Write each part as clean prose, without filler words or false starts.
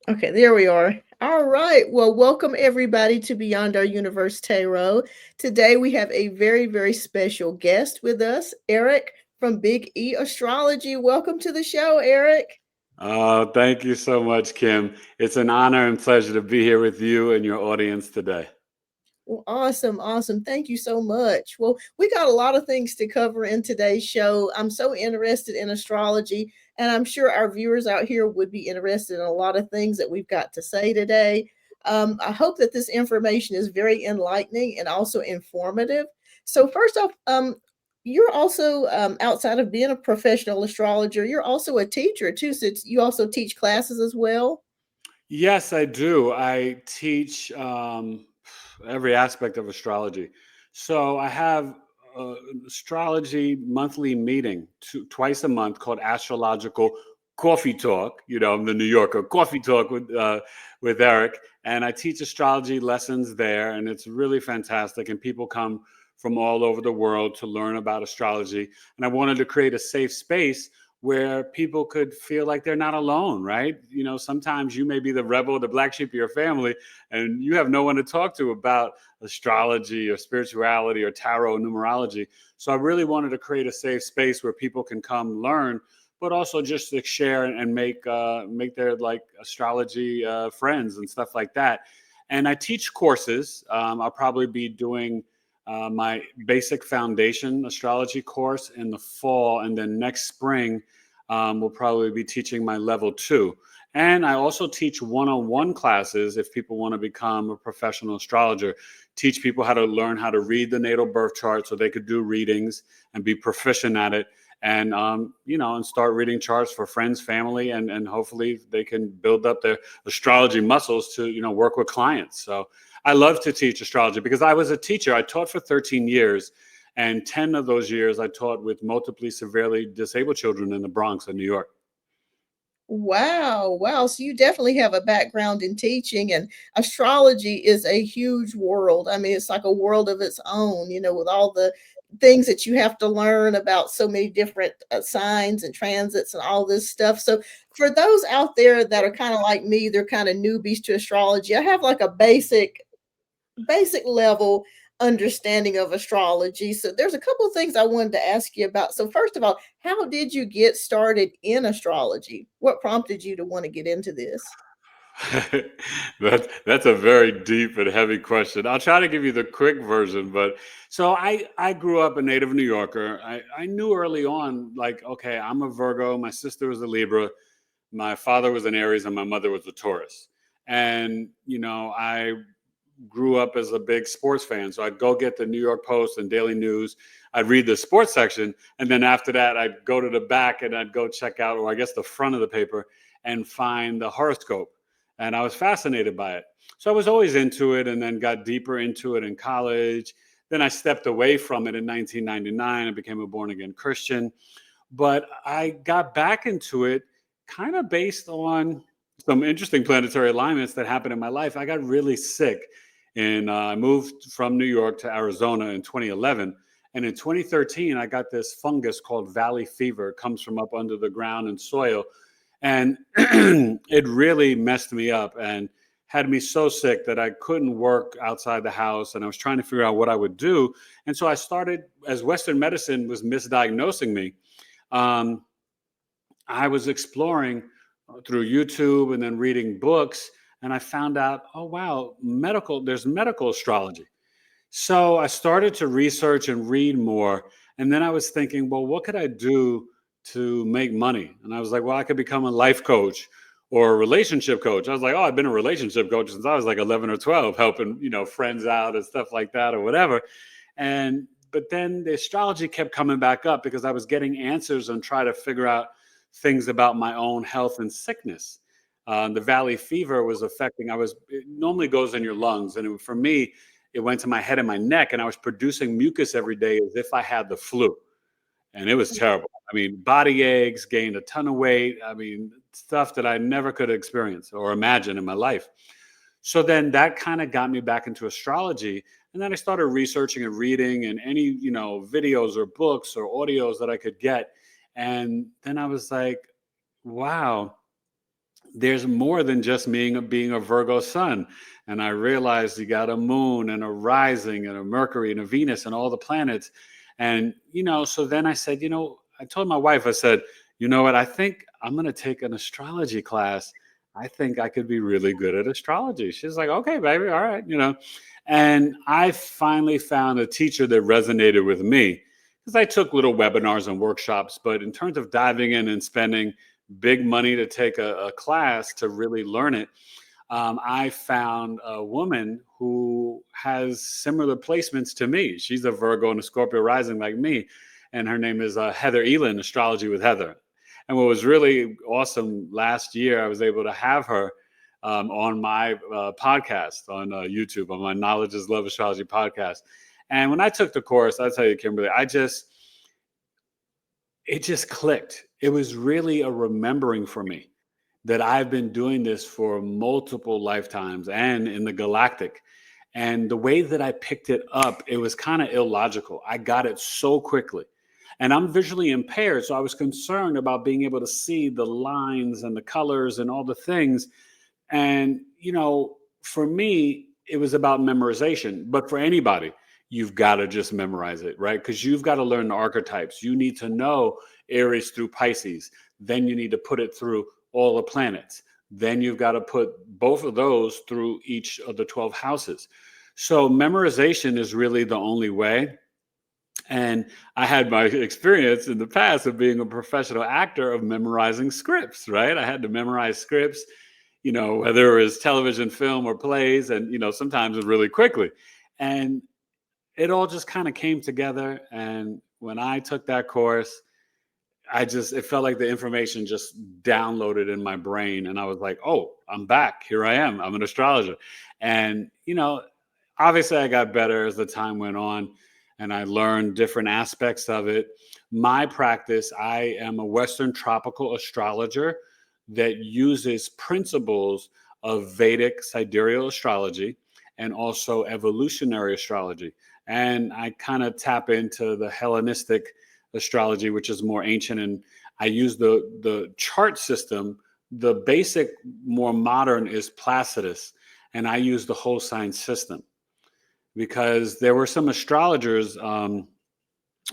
Okay, there we are. All right. Well, welcome everybody to Beyond Our Universe Tarot. Today we have a very, very special guest with us, Eric from Big E Astrology. Welcome to the show, Eric. Oh, thank you so much, Kim. It's an honor and pleasure to be here with you and your audience today. Well, awesome, awesome. Thank you so much. Well, we got a lot of things to cover in today's show. I'm so interested in astrology, and I'm sure our viewers out here would be interested in a lot of things that we've got to say today. I hope that this information is very enlightening and also informative. So, first off, you're also outside of being a professional astrologer, you're also a teacher too. So, you also teach classes as well. Yes, I do. I teach every aspect of astrology. So I have an astrology monthly meeting twice a month called Astrological Coffee Talk. I'm the New Yorker. Coffee Talk with Eric, and I teach astrology lessons there, and it's really fantastic. And people come from all over the world to learn about astrology. And I wanted to create a safe space where people could feel like they're not alone, right? Sometimes you may be the rebel, the black sheep of your family, and you have no one to talk to about astrology or spirituality or tarot numerology. So I really wanted to create a safe space where people can come learn, but also just to share and make their like astrology friends and stuff like that. And I teach courses. I'll probably be doing my basic foundation astrology course in the fall, and then next spring we'll probably be teaching my level two. And I also teach one-on-one classes if people want to become a professional astrologer. Teach people how to learn how to read the natal birth chart so they could do readings and be proficient at it. And and start reading charts for friends, family, and hopefully they can build up their astrology muscles to work with clients. So I love to teach astrology because I was a teacher. I taught for 13 years, and 10 of those years I taught with multiply severely disabled children in the Bronx in New York. Wow, wow. So you definitely have a background in teaching, and astrology is a huge world. I mean, it's like a world of its own, with all the things that you have to learn about so many different signs and transits and all this stuff. So, for those out there that are kind of like me, they're kind of newbies to astrology. I have like a basic level understanding of astrology. So there's a couple of things I wanted to ask you about. So first of all, how did you get started in astrology? What prompted you to want to get into this? That's a very deep and heavy question. I'll try to give you the quick version, but so I grew up a native New Yorker. I knew early on, like, okay, I'm a Virgo, my sister was a Libra, my father was an Aries, and my mother was a Taurus. And I grew up as a big sports fan. So I'd go get the New York Post and Daily News. I'd read the sports section. And then after that, I'd go to the back and I'd go check out, or I guess the front of the paper, and find the horoscope. And I was fascinated by it. So I was always into it, and then got deeper into it in college. Then I stepped away from it in 1999 and became a born again Christian. But I got back into it kind of based on some interesting planetary alignments that happened in my life. I got really sick, and I moved from New York to Arizona in 2011. And in 2013, I got this fungus called valley fever. It comes from up under the ground and soil. And it really messed me up and had me so sick that I couldn't work outside the house. And I was trying to figure out what I would do. And so I started, as Western medicine was misdiagnosing me, um, I was exploring through YouTube and then reading books, and I found out, oh wow, there's medical astrology. So I started to research and read more, and then I was thinking, well, what could I do to make money? And I was like, well, I could become a life coach or a relationship coach. I was like, oh, I've been a relationship coach since I was like 11 or 12, helping friends out and stuff like that or whatever. And but then the astrology kept coming back up because I was getting answers and trying to figure out things about my own health and sickness. The valley fever was affecting. It normally goes in your lungs, and for me, it went to my head and my neck, and I was producing mucus every day as if I had the flu, and it was terrible. I mean, body aches, gained a ton of weight. I mean, stuff that I never could experience or imagine in my life. So then that kind of got me back into astrology. And then I started researching and reading and any, videos or books or audios that I could get. And then I was like, wow, there's more than just being a Virgo sun. And I realized you got a moon and a rising and a Mercury and a Venus and all the planets. And, so then I said, I told my wife, I said, you know what? I think I'm going to take an astrology class. I think I could be really good at astrology. She's like, okay, baby. All right. And I finally found a teacher that resonated with me because I took little webinars and workshops. But in terms of diving in and spending big money to take a class to really learn it, I found a woman who has similar placements to me. She's a Virgo and a Scorpio rising like me, and her name is Heather Elin, Astrology with Heather. And what was really awesome last year, I was able to have her on my podcast on YouTube, on my Knowledge is Love Astrology podcast. And when I took the course, I'll tell you, Kimberly, it just clicked. It was really a remembering for me that I've been doing this for multiple lifetimes and in the galactic. And the way that I picked it up, it was kind of illogical. I got it so quickly. And I'm visually impaired, so I was concerned about being able to see the lines and the colors and all the things. And, for me, it was about memorization. But for anybody, you've got to just memorize it, right? Because you've got to learn the archetypes. You need to know Aries through Pisces. Then you need to put it through all the planets. Then you've got to put both of those through each of the 12 houses. So memorization is really the only way. And I had my experience in the past of being a professional actor of memorizing scripts, right? I had to memorize scripts, whether it was television, film, or plays, and, sometimes really quickly. And it all just kind of came together. And when I took that course, it felt like the information just downloaded in my brain. And I was like, oh, I'm back. Here I am. I'm an astrologer. And, obviously I got better as the time went on and I learned different aspects of it. My practice, I am a Western tropical astrologer that uses principles of Vedic sidereal astrology and also evolutionary astrology. And I kind of tap into the Hellenistic astrology, which is more ancient. And I use the chart system. The basic, more modern is Placidus. And I use the whole sign system because there were some astrologers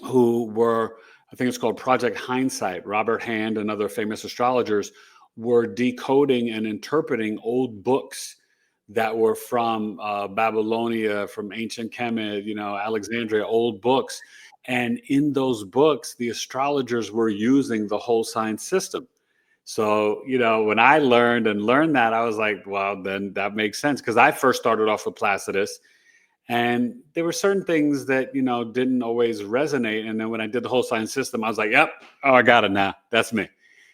who were, I think it's called Project Hindsight. Robert Hand and other famous astrologers were decoding and interpreting old books that were from Babylonia, from ancient Kemet, Alexandria, old books. And in those books, the astrologers were using the whole sign system. So, when I learned that, I was like, well, then that makes sense. Because I first started off with Placidus. And there were certain things that, didn't always resonate. And then when I did the whole sign system, I was like, yep, oh, I got it now. That's me.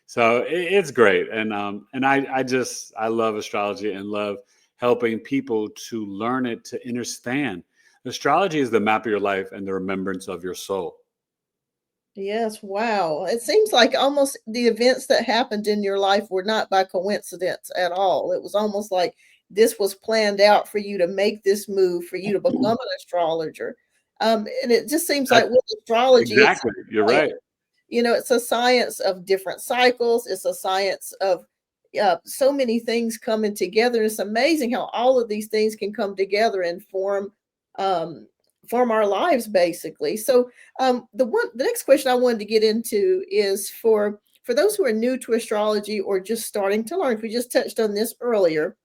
So it's great. And I love astrology and love helping people to learn it, to understand. Astrology is the map of your life and the remembrance of your soul. Yes, wow. It seems like almost the events that happened in your life were not by coincidence at all. It was almost like this was planned out for you to make this move, for you to become an astrologer. And it just seems like That's with astrology, it's exactly. You're right. it's a science of different cycles. It's a science of so many things coming together. It's amazing how all of these things can come together and um, form our lives, basically. So, the next question I wanted to get into is for those who are new to astrology or just starting to learn. We just touched on this earlier.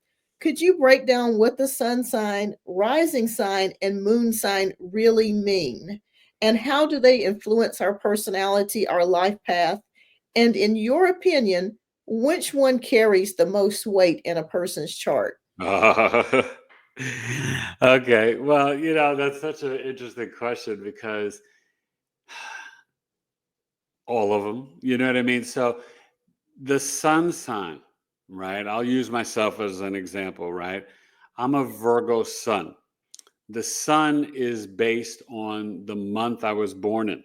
Could you break down what the sun sign, rising sign, and moon sign really mean? And how do they influence our personality, our life path? And in your opinion, which one carries the most weight in a person's chart? Okay. Well, that's such an interesting question because all of them, you know what I mean? So the sun sign, right? I'll use myself as an example, right? I'm a Virgo sun. The sun is based on the month I was born in,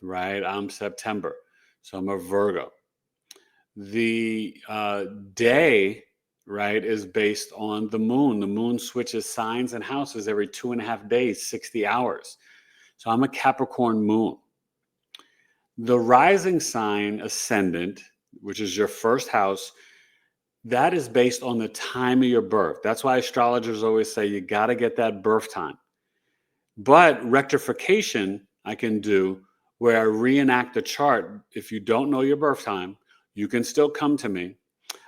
right? I'm September. So I'm a Virgo. The day, right, is based on the moon. The moon switches signs and houses every 2.5 days, 60 hours. So I'm a Capricorn moon. The rising sign, ascendant, which is your first house, That is based on the time of your birth. That's why astrologers always say you got to get that birth time. But rectification I can do where I reenact the chart. If you don't know your birth time, you can still come to me.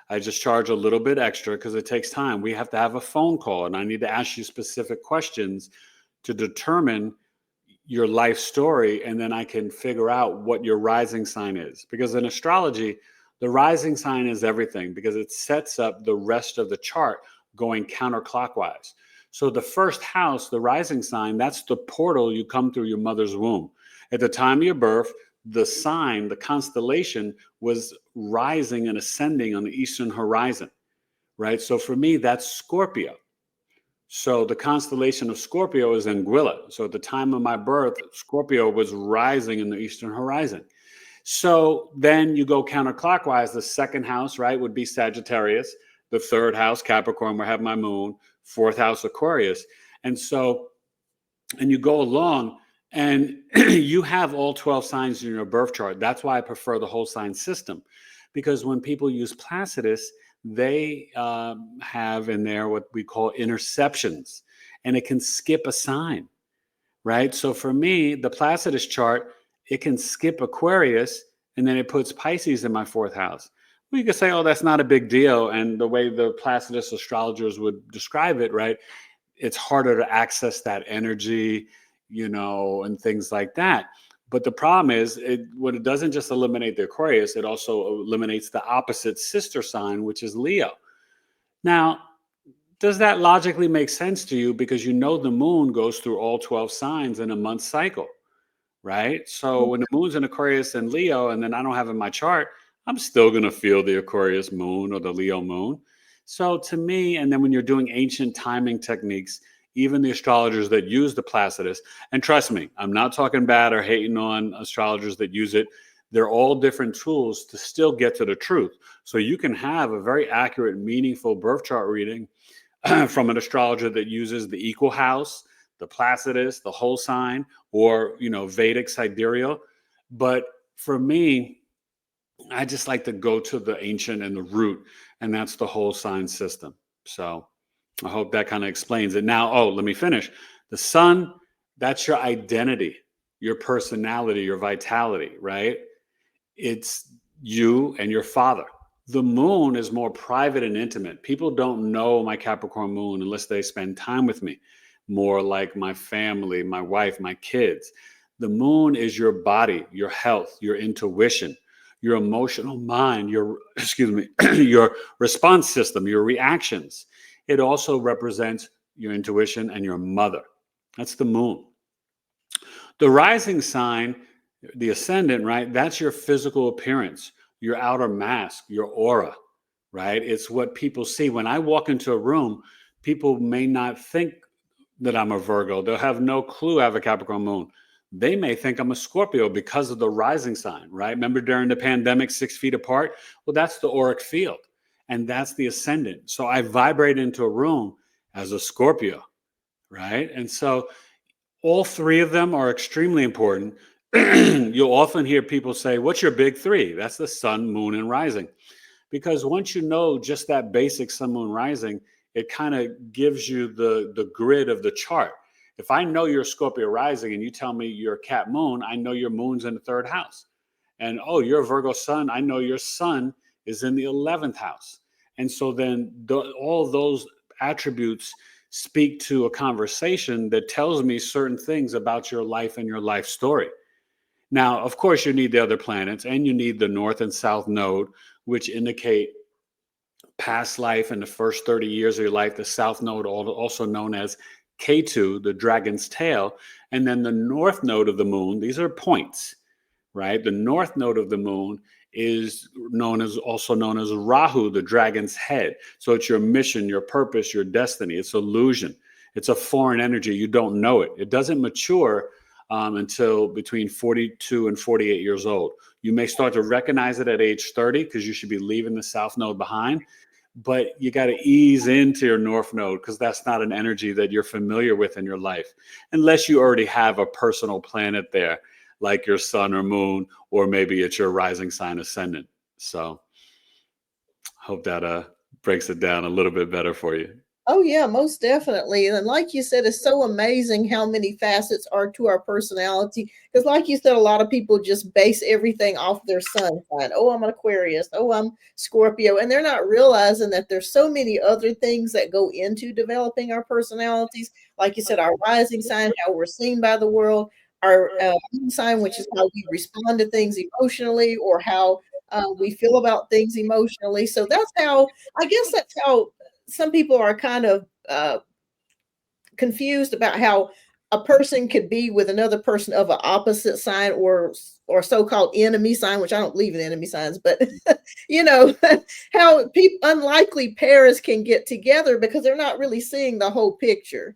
I just charge a little bit extra because it takes time. We have to have a phone call and I need to ask you specific questions to determine your life story. And then I can figure out what your rising sign is. Because in astrology, the rising sign is everything because it sets up the rest of the chart going counterclockwise. So the first house, the rising sign, that's the portal you come through your mother's womb. At the time of your birth, the sign, the constellation was rising and ascending on the eastern horizon, right? So for me, that's Scorpio. So the constellation of Scorpio is Anguilla. So at the time of my birth, Scorpio was rising in the eastern horizon. So then you go counterclockwise. The second house, right, would be Sagittarius. The third house, Capricorn, where I have my moon. Fourth house, Aquarius. And so, and you go along and you have all 12 signs in your birth chart. That's why I prefer the whole sign system. Because when people use Placidus, they have in there what we call interceptions, and it can skip a sign, right? So for me, the Placidus chart, it can skip Aquarius, and then it puts Pisces in my fourth house. Well, you could say, oh, that's not a big deal. And the way the Placidus astrologers would describe it, right? It's harder to access that energy, and things like that. But the problem is, when it doesn't just eliminate the Aquarius, it also eliminates the opposite sister sign, which is Leo. Now, does that logically make sense to you? Because the moon goes through all 12 signs in a month cycle, right? So when the moon's in Aquarius and Leo, and then I don't have in my chart, I'm still going to feel the Aquarius moon or the Leo moon. So to me, and then when you're doing ancient timing techniques, even the astrologers that use the Placidus, and trust me, I'm not talking bad or hating on astrologers that use it. They're all different tools to still get to the truth. So you can have a very accurate, meaningful birth chart reading from an astrologer that uses the equal house, the Placidus, the whole sign, or Vedic sidereal. But for me, I just like to go to the ancient and the root, and that's the whole sign system. So I hope that kind of explains it. Now, let me finish. The sun, that's your identity, your personality, your vitality, right? It's you and your father. The moon is more private and intimate. People don't know my Capricorn moon unless they spend time with me, more like my family, my wife, my kids. The moon is your body, your health, your intuition, your emotional mind, your, your response system, your reactions. It also represents your intuition and your mother. That's the moon. The rising sign, the ascendant, right? That's your physical appearance, your outer mask, your aura, right? It's what people see. When I walk into a room, people may not think that I'm a Virgo. They'll have no clue I have a Capricorn moon. They may think I'm a Scorpio because of the rising sign, right? Remember during the pandemic, 6 feet apart? Well, that's the auric field, and that's the ascendant. So I vibrate into a room as a Scorpio, right? And so all three of them are extremely important. You'll often hear people say, what's your big three? That's the sun, moon, and rising. Because once you know just that basic sun, moon, rising, it kind of gives you the grid of the chart. If I know you're Scorpio rising and you tell me you're Cat moon, I know your moon's in the third house. And you're Virgo sun, I know your sun is in the 11th house. And so then all those attributes speak to a conversation that tells me certain things about your life and your life story. Now, of course, you need the other planets and you need the north and south node, which indicate past life and the first 30 years of your life. The south node, also known as K2, the dragon's tail, and then the north node of the moon. These are points, right? The north node of the moon is also known as Rahu, the dragon's head. So it's your mission, your purpose, your destiny. It's illusion. It's a foreign energy. You don't know it. It doesn't mature until between 42 and 48 years old. You may start to recognize it at age 30 because you should be leaving the south node behind. But you got to ease into your north node because that's not an energy that you're familiar with in your life, unless you already have a personal planet there, like your sun or moon, or maybe it's your rising sign ascendant. So hope that breaks it down a little bit better for you. Oh yeah, most definitely. And like you said, it's so amazing how many facets are to our personality. Because like you said, a lot of people just base everything off their sun sign. Oh, I'm an Aquarius. Oh, I'm Scorpio. And they're not realizing that there's so many other things that go into developing our personalities. Like you said, our rising sign, how we're seen by the world, our moon sign, which is how we respond to things emotionally, or how we feel about things emotionally. So that's how, I guess that's how some people are kind of confused about how a person could be with another person of an opposite sign, or so-called enemy sign, which I don't believe in enemy signs, but you know how people unlikely pairs can get together because they're not really seeing the whole picture.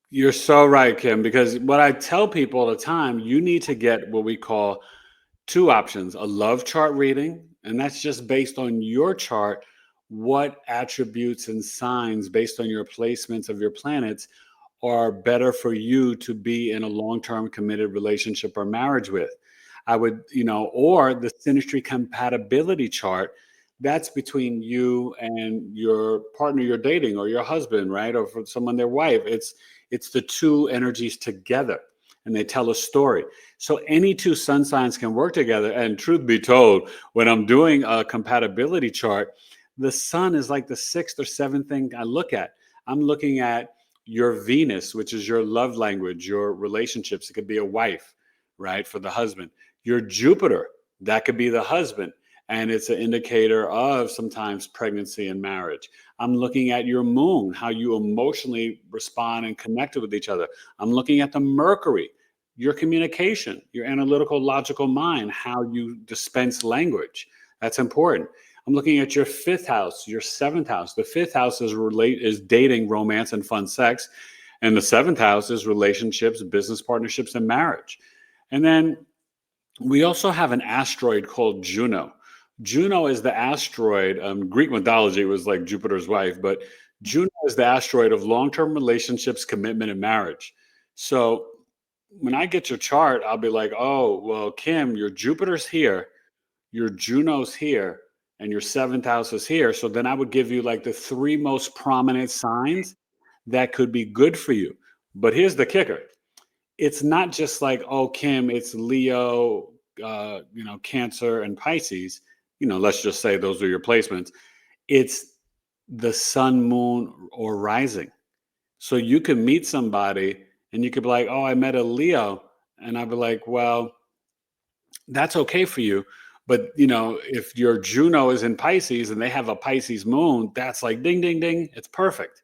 You're so right, Kim, because what I tell people all the time, you need to get what we call two options: a love chart reading, and that's just based on your chart, what attributes and signs based on your placements of your planets are better for you to be in a long-term committed relationship or marriage with. I would, or the synastry compatibility chart, that's between you and your partner you're dating, or your husband, right? Or for someone, their wife. It's the two energies together, and they tell a story. So any two sun signs can work together. And truth be told, when I'm doing a compatibility chart, the sun is like the sixth or seventh thing I look at. I'm looking at your Venus, which is your love language, your relationships. It could be a wife, right, for the husband. Your Jupiter, that could be the husband. And it's an indicator of sometimes pregnancy and marriage. I'm looking at your moon, how you emotionally respond and connect with each other. I'm looking at the Mercury, your communication, your analytical, logical mind, how you dispense language. That's important. I'm looking at your fifth house, your seventh house. The fifth house is dating, romance, and fun sex. And the seventh house is relationships, business partnerships, and marriage. And then we also have an asteroid called Juno. Juno is the asteroid, Greek mythology was like Jupiter's wife, but Juno is the asteroid of long-term relationships, commitment, and marriage. So when I get your chart, I'll be like, oh, well, Kim, your Jupiter's here, your Juno's here, and your seventh house is here. So then I would give you like the three most prominent signs that could be good for you. But here's the kicker: it's not just like, oh, Kim, it's Leo, Cancer, and Pisces. Let's just say those are your placements. It's the sun, moon, or rising. So you can meet somebody and you could be like, oh, I met a Leo. And I'd be like, well, that's okay for you. But if your Juno is in Pisces and they have a Pisces moon, that's like ding, ding, ding. It's perfect.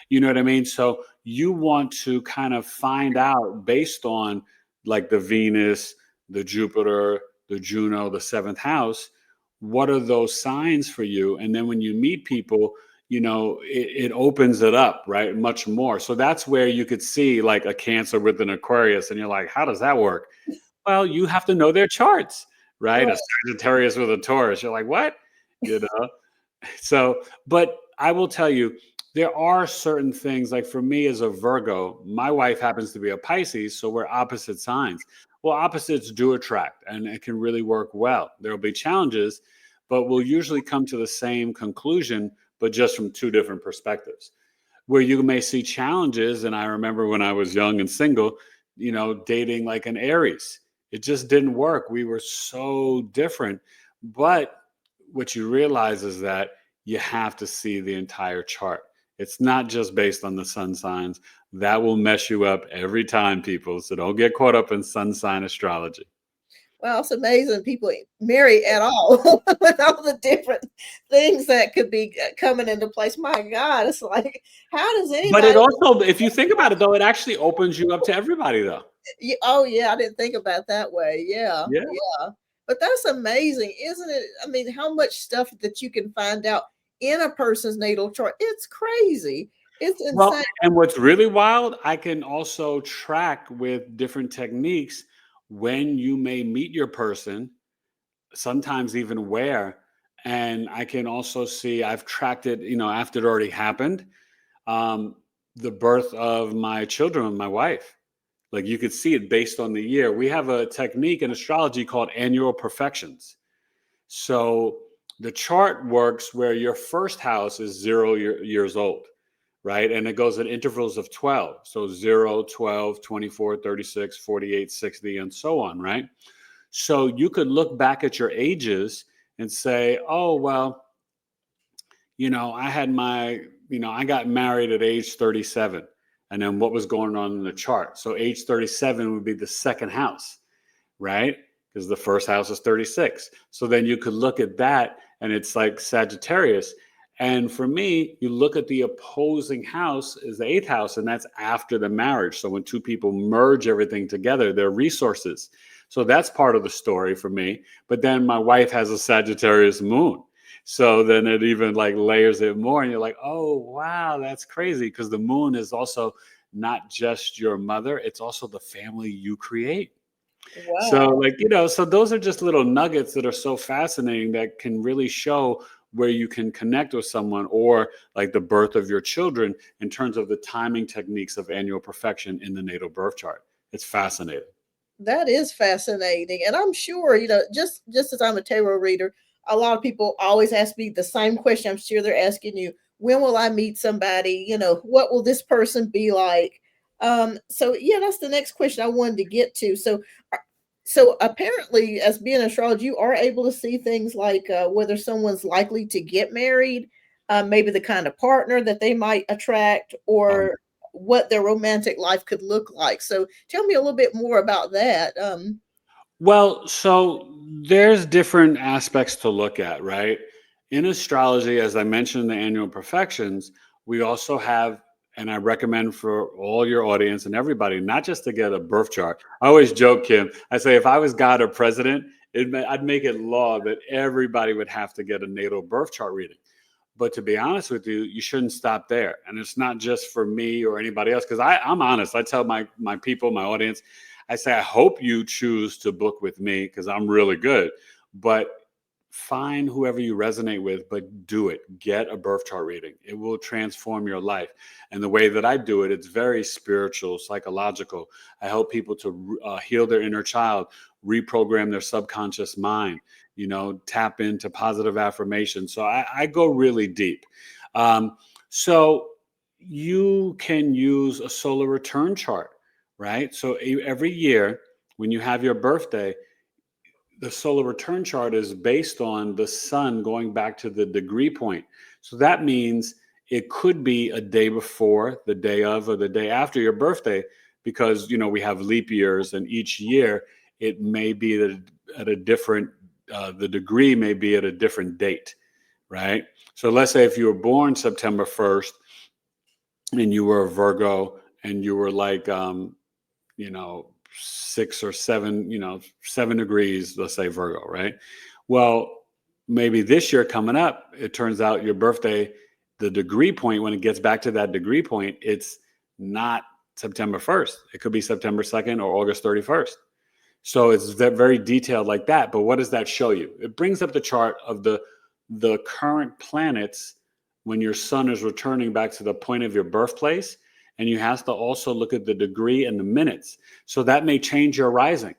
You know what I mean? So you want to kind of find out based on like the Venus, the Jupiter, the Juno, the seventh house, what are those signs for you? And then when you meet people, it opens it up, right? Much more. So that's where you could see like a Cancer with an Aquarius, and you're like, how does that work? Well, you have to know their charts, right? A Right. Sagittarius with a Taurus. You're like, what? You know? So, but I will tell you, there are certain things, like for me as a Virgo, my wife happens to be a Pisces, so we're opposite signs. Well, opposites do attract, and it can really work well. There will be challenges, but we'll usually come to the same conclusion, but just from two different perspectives. Where you may see challenges, and I remember when I was young and single, dating like an Aries. It just didn't work. We were so different. But what you realize is that you have to see the entire chart. It's not just based on the sun signs. That will mess you up every time, people. So don't get caught up in sun sign astrology. Well, it's amazing people marry at all with all the different things that could be coming into place. My God, it's like, how does But it anybody? also, if you think about it, though, it actually opens you up to everybody, though. Oh yeah, I didn't think about that way. Yeah, Yeah. yeah. But that's amazing, isn't it? I mean, how much stuff that you can find out in a person's natal chart. It's crazy. It's Well, insane. and what's really wild, I can also track with different techniques when you may meet your person, sometimes even where. And I can also see, I've tracked it, after it already happened, um, the birth of my children with my wife. Like you could see it based on the year. We have a technique in astrology called annual perfections. So The chart works where your first house is years old, right? And it goes in intervals of 12. So 0, 12, 24, 36, 48, 60, and so on, right? So you could look back at your ages and say, oh, well, I had I got married at age 37. And then what was going on in the chart? So age 37 would be the second house, right? Because the first house is 36. So then you could look at that and it's like Sagittarius. And for me, you look at the opposing house is the eighth house, and that's after the marriage. So when two people merge everything together, their resources. So that's part of the story for me. But then my wife has a Sagittarius moon. So then it even like layers it more. And you're like, oh, wow, that's crazy. Because the moon is also not just your mother, it's also the family you create. So, Wow. so those are just little nuggets that are so fascinating that can really show where you can connect with someone or like the birth of your children in terms of the timing techniques of annual perfection in the natal birth chart. It's fascinating. That is fascinating. And I'm sure, just as I'm a tarot reader, a lot of people always ask me the same question. I'm sure they're asking you, when will I meet somebody? What will this person be like? So yeah, that's the next question I wanted to get to. So apparently, as being an astrologer, you are able to see things like whether someone's likely to get married, maybe the kind of partner that they might attract, Um, or what their romantic life could look like. So tell me a little bit more about that. Well, so there's different aspects to look at, right? In astrology, as I mentioned in the annual perfections, we also have, and I recommend for all your audience and everybody, not just to get a birth chart. I always joke, Kim, I say if I was God or president, I'd make it law that everybody would have to get a natal birth chart reading. But to be honest with you, you shouldn't stop there. And it's not just for me or anybody else, because I'm honest. I tell my people, my audience, I say, I hope you choose to book with me because I'm really good. But find whoever you resonate with, but do it. Get a birth chart reading. It will transform your life. And the way that I do it, it's very spiritual, psychological. I help people to heal their inner child, reprogram their subconscious mind, tap into positive affirmation. So I go really deep. So you can use a solar return chart, right? So every year when you have your birthday, the solar return chart is based on the sun going back to the degree point. So that means it could be a day before, the day of, or the day after your birthday, because we have leap years, and each year it may be at a different, the degree may be at a different date, right? So let's say if you were born September 1st and you were a Virgo and you were like you know, 6 or 7, 7 degrees, let's say Virgo, right? Well, maybe this year coming up, it turns out your birthday, the degree point, when it gets back to that degree point, it's not September 1st. It could be September 2nd or August 31st. So it's very detailed like that. But what does that show you? It brings up the chart of the current planets when your sun is returning back to the point of your birthplace. And you have to also look at the degree and the minutes. So that may change your rising,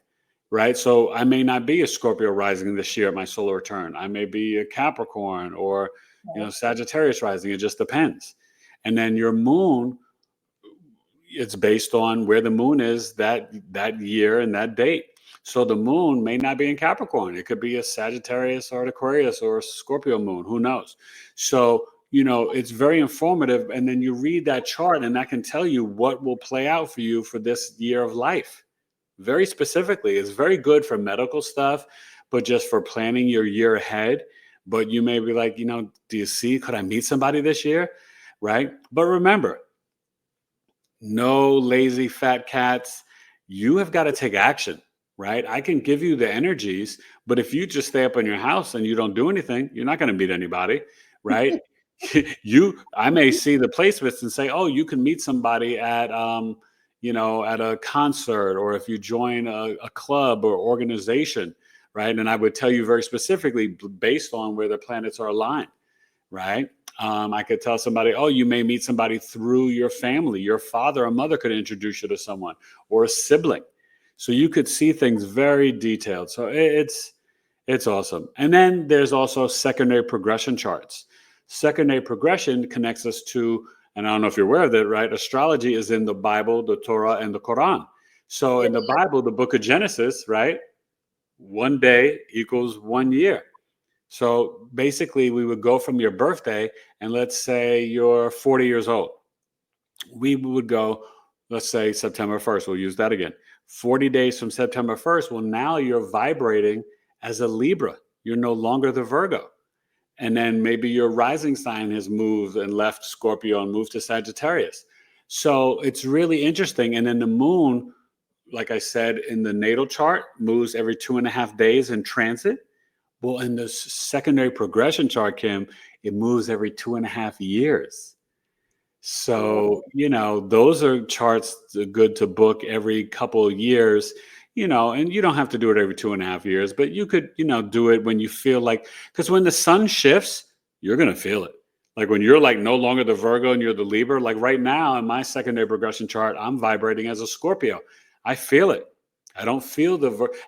right? So I may not be a Scorpio rising this year at my solar return. I may be a Capricorn or Sagittarius rising. It just depends. And then your moon, it's based on where the moon is that year and that date. So the moon may not be in Capricorn. It could be a Sagittarius or an Aquarius or a Scorpio moon. Who knows? So, it's very informative. And then you read that chart and that can tell you what will play out for you for this year of life. Very specifically, it's very good for medical stuff, but just for planning your year ahead. But you may be like, do you see, could I meet somebody this year? Right. But remember, no lazy fat cats. You have got to take action, right? I can give you the energies, but if you just stay up in your house and you don't do anything, you're not going to meet anybody, right? I may see the placements and say, oh, you can meet somebody at, at a concert, or if you join a club or organization, right? And I would tell you very specifically based on where the planets are aligned, right? I could tell somebody, oh, you may meet somebody through your family. Your father or mother could introduce you to someone, or a sibling. So you could see things very detailed. So It's awesome. And then there's also secondary progression charts. Secondary progression connects us to, and I don't know if you're aware of that, right? Astrology is in the Bible, the Torah, and the Quran. So Yeah. in the Bible, the book of Genesis, right? One day equals 1 year. So basically, we would go from your birthday, and let's say you're 40 years old. We would go, let's say September 1st. We'll use that again. 40 days from September 1st. Well, now you're vibrating as a Libra. You're no longer the Virgo. And then maybe your rising sign has moved and left Scorpio and moved to Sagittarius. So it's really interesting. And then the moon, like I said, in the natal chart, moves every 2.5 days in transit. Well, in the secondary progression chart, Kim, it moves every 2.5 years. Wow. So, those are charts good to book every couple of years, and you don't have to do it every 2.5 years, but you could, do it when you feel like, because when the sun shifts, you're going to feel it. Like when you're like no longer the Virgo and you're the Libra, like right now in my secondary progression chart, I'm vibrating as a Scorpio. I feel it. I don't feel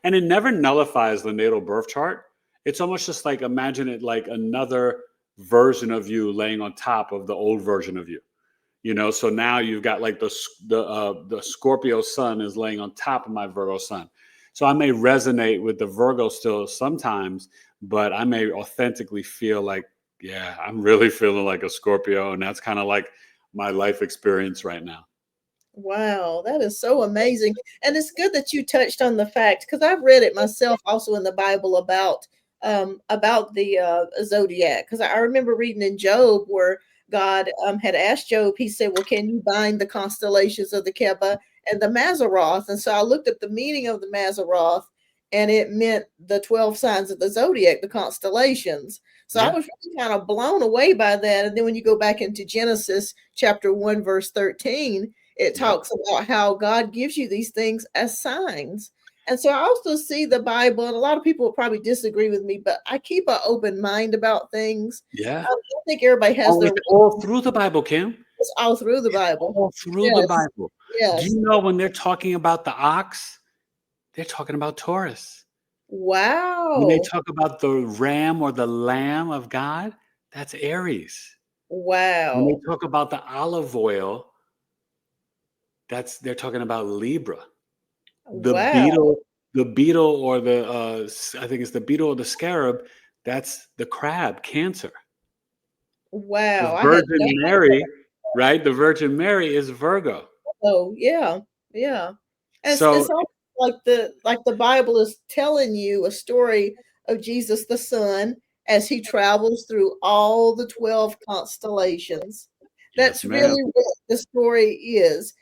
and it never nullifies the natal birth chart. It's almost just like imagine it like another version of you laying on top of the old version of you. So now you've got like the Scorpio sun is laying on top of my Virgo sun. So I may resonate with the Virgo still sometimes, but I may authentically feel like, yeah, I'm really feeling like a Scorpio, and that's kind of like my life experience right now. Wow, that is so amazing. And it's good that you touched on the fact because I've read it myself also in the Bible about the zodiac because I remember reading in Job where God had asked Job, he said, "Well, can you bind the constellations of the Keba and the Mazzaroth?" And so I looked up the meaning of the Mazzaroth and it meant the 12 signs of the zodiac, the constellations. So I Yeah. was really kind of blown away by that. And then when you go back into Genesis chapter 1, verse 13, it Yep. talks about how God gives you these things as signs. And so I also see the Bible, and a lot of people will probably disagree with me, but I keep an open mind about things. Yeah. I think everybody has Oh, their it's all through the Bible, Kim. it's all through the It's Bible. all through the Yes, Bible. Do yes. you know when they're talking about the ox, they're talking about Taurus. When they Wow. talk about the ram or the lamb of God, that's Aries. When they Wow. talk about the olive oil, they're talking about Libra. The Wow. beetle, the beetle or I think it's the beetle or the scarab, that's the crab, Cancer. The Wow. I had Virgin no Mary, right? The Virgin Mary is Virgo. Oh, yeah, yeah. And it's So almost like the Bible is telling you a story of Jesus the Son as he travels through all the 12 constellations. yes, That's ma'am. really what the story is.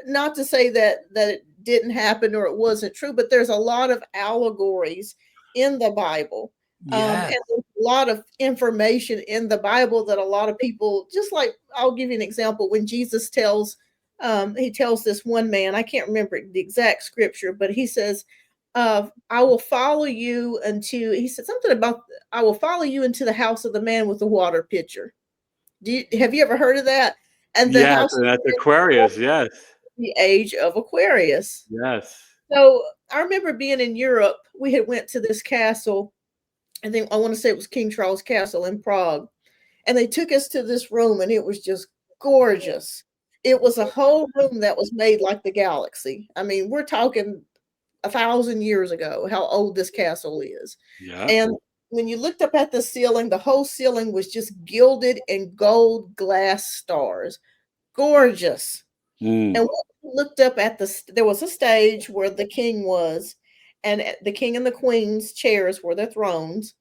Not to say that it didn't happen or it wasn't true, but there's a lot of allegories in the Bible. And Yes. there's a lot of information in the Bible that a lot of people, just like I'll give you an example when Jesus tells he tells this one man, I can't remember the exact scripture, but he says, I will follow you until, he said something about, I will follow you into the house of the man with the water pitcher. Have you ever heard of that? And the Yes, house and that's Aquarius. Yes. the age of Aquarius. Yes. So I remember being in Europe. We had went to this castle. I think I want to say it was King Charles Castle in Prague. And they took us to this room and it was just gorgeous. It was a whole room that was made like the galaxy. I mean, we're talking 1,000 years ago, how old this castle is. Yep. And when you looked up at the ceiling, the whole ceiling was just gilded in gold glass stars. Gorgeous. Mm. And we looked up at there was a stage where the king was, and the king and the queen's chairs were their thrones.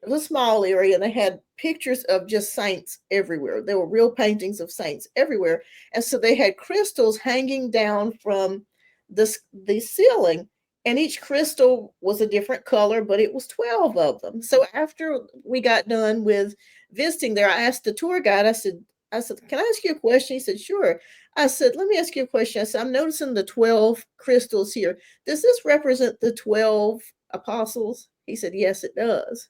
It was a small area, and they had pictures of just saints everywhere. There were real paintings of saints everywhere, and so they had crystals hanging down from the ceiling, and each crystal was a different color, but it was 12 of them. So after we got done with visiting there, I asked the tour guide. I said, "Can I ask you a question?" He said, "Sure." I said, "Let me ask you a question." I said, "I'm noticing the 12 crystals here. Does this represent the 12 apostles?" He said, "Yes, it does."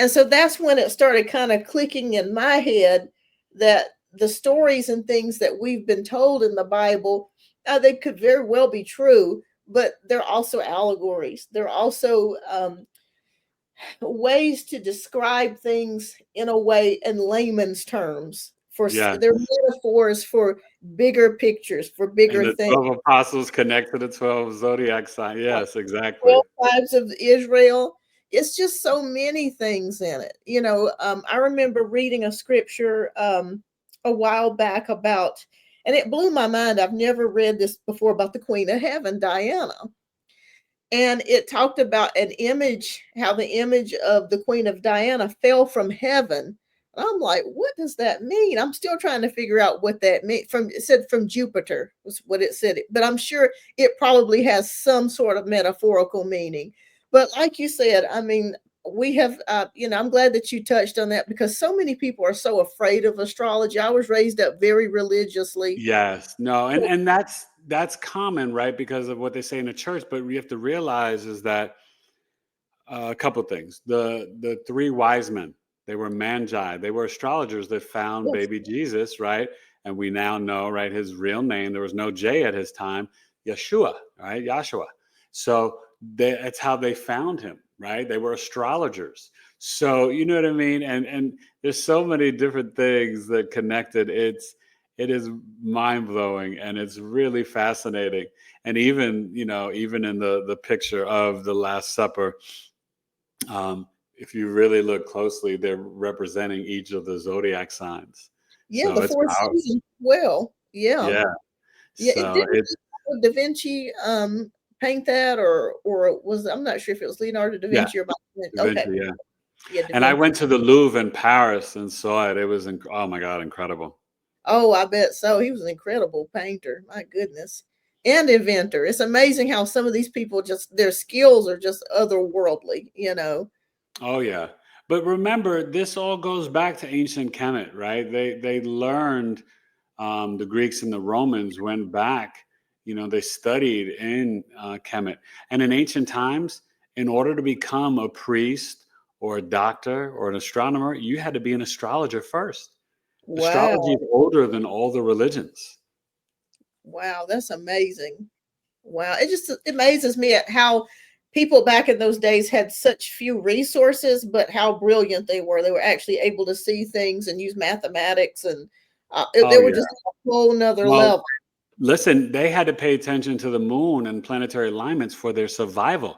And so that's when it started kind of clicking in my head that the stories and things that we've been told in the Bible, they could very well be true, but they're also allegories. They're also ways to describe things in a way in layman's terms. Yes. They're metaphors for bigger pictures, for And bigger the things. 12 apostles connect to the 12 zodiac sign. Yes, exactly. 12 tribes of Israel. It's just so many things in it. I remember reading a scripture a while back about, and it blew my mind. I've never read this before about the Queen of Heaven, Diana. And it talked about an image, how the image of the Queen of Diana fell from heaven. And I'm like, what does that mean? I'm still trying to figure out what that means. It said from Jupiter was what it said, but I'm sure it probably has some sort of metaphorical meaning. But like you said, I mean, we have, I'm glad that you touched on that because so many people are so afraid of astrology. I was raised up very religiously. Yes. No, and that's common, right? Because of what they say in the church, but we have to realize is that a couple of things. The three wise men, they were magi. They were astrologers that found Yes, baby Jesus, right? And we now know, right, his real name. There was no J at his time, Yeshua, right? Yahshua. So that's how they found him, right? They were astrologers. So you know what I mean? And there's so many different things that connected. It is mind blowing and it's really fascinating. And even, even in the picture of the Last Supper, if you really look closely, they're representing each of the zodiac signs. yeah, So the it's four powerful. seasons. Well, yeah. Yeah. Yeah, it So didn't it's Da Vinci paint that, or was I'm not sure if it was Leonardo da yeah, Vinci or Da okay, Vinci. Yeah. yeah, Da And I Vinci. went to the Louvre in Paris and saw it. It was oh my God, incredible. Oh, I bet so. He was an incredible painter. My goodness, and inventor. It's amazing how some of these people just their skills are just otherworldly. Oh yeah. But remember, this all goes back to ancient Kemet, right? They learned the Greeks and the Romans went back. They studied in Kemet, and in ancient times, in order to become a priest or a doctor or an astronomer, you had to be an astrologer first. Astrology Wow, is older than all the religions. wow, that's amazing. Wow, it just it amazes me at how people back in those days had such few resources, but how brilliant they were. They were actually able to see things and use mathematics, and they Oh were yeah. just a whole nother Well, level. listen, they had to pay attention to the moon and planetary alignments for their survival,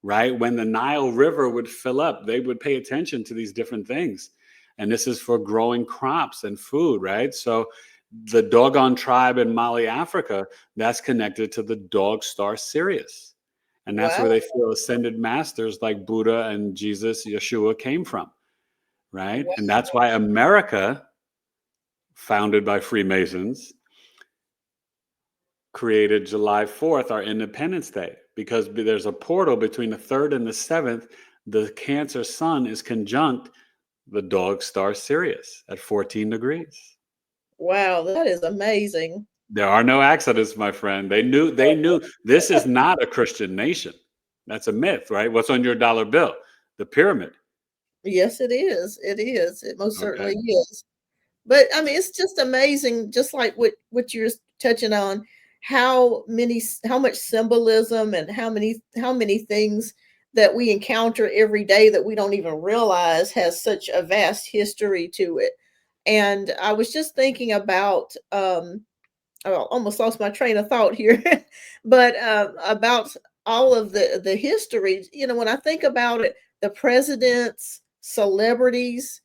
right? When the Nile River would fill up, they would pay attention to these different things. And this is for growing crops and food, right? So the Dogon tribe in Mali, Africa, that's connected to the dog star Sirius. And that's Wow, where they feel ascended masters like Buddha and Jesus, Yeshua came from, right? wow, And that's why America, founded by Freemasons, created July 4th, our Independence Day, because there's a portal between the 3rd and the 7th. The Cancer sun is conjunct the dog star Sirius at 14 degrees. wow, that is amazing. There are no accidents, my friend. They knew this is not a Christian nation. That's a myth, right? What's on your dollar bill? The pyramid. Yes, it is. It is. It most Okay. certainly is. But I mean, it's just amazing, just like what you're touching on, how much symbolism and how many things that we encounter every day that we don't even realize has such a vast history to it. And I was just thinking about I almost lost my train of thought here, but about all of the history. When I think about it, the presidents, celebrities,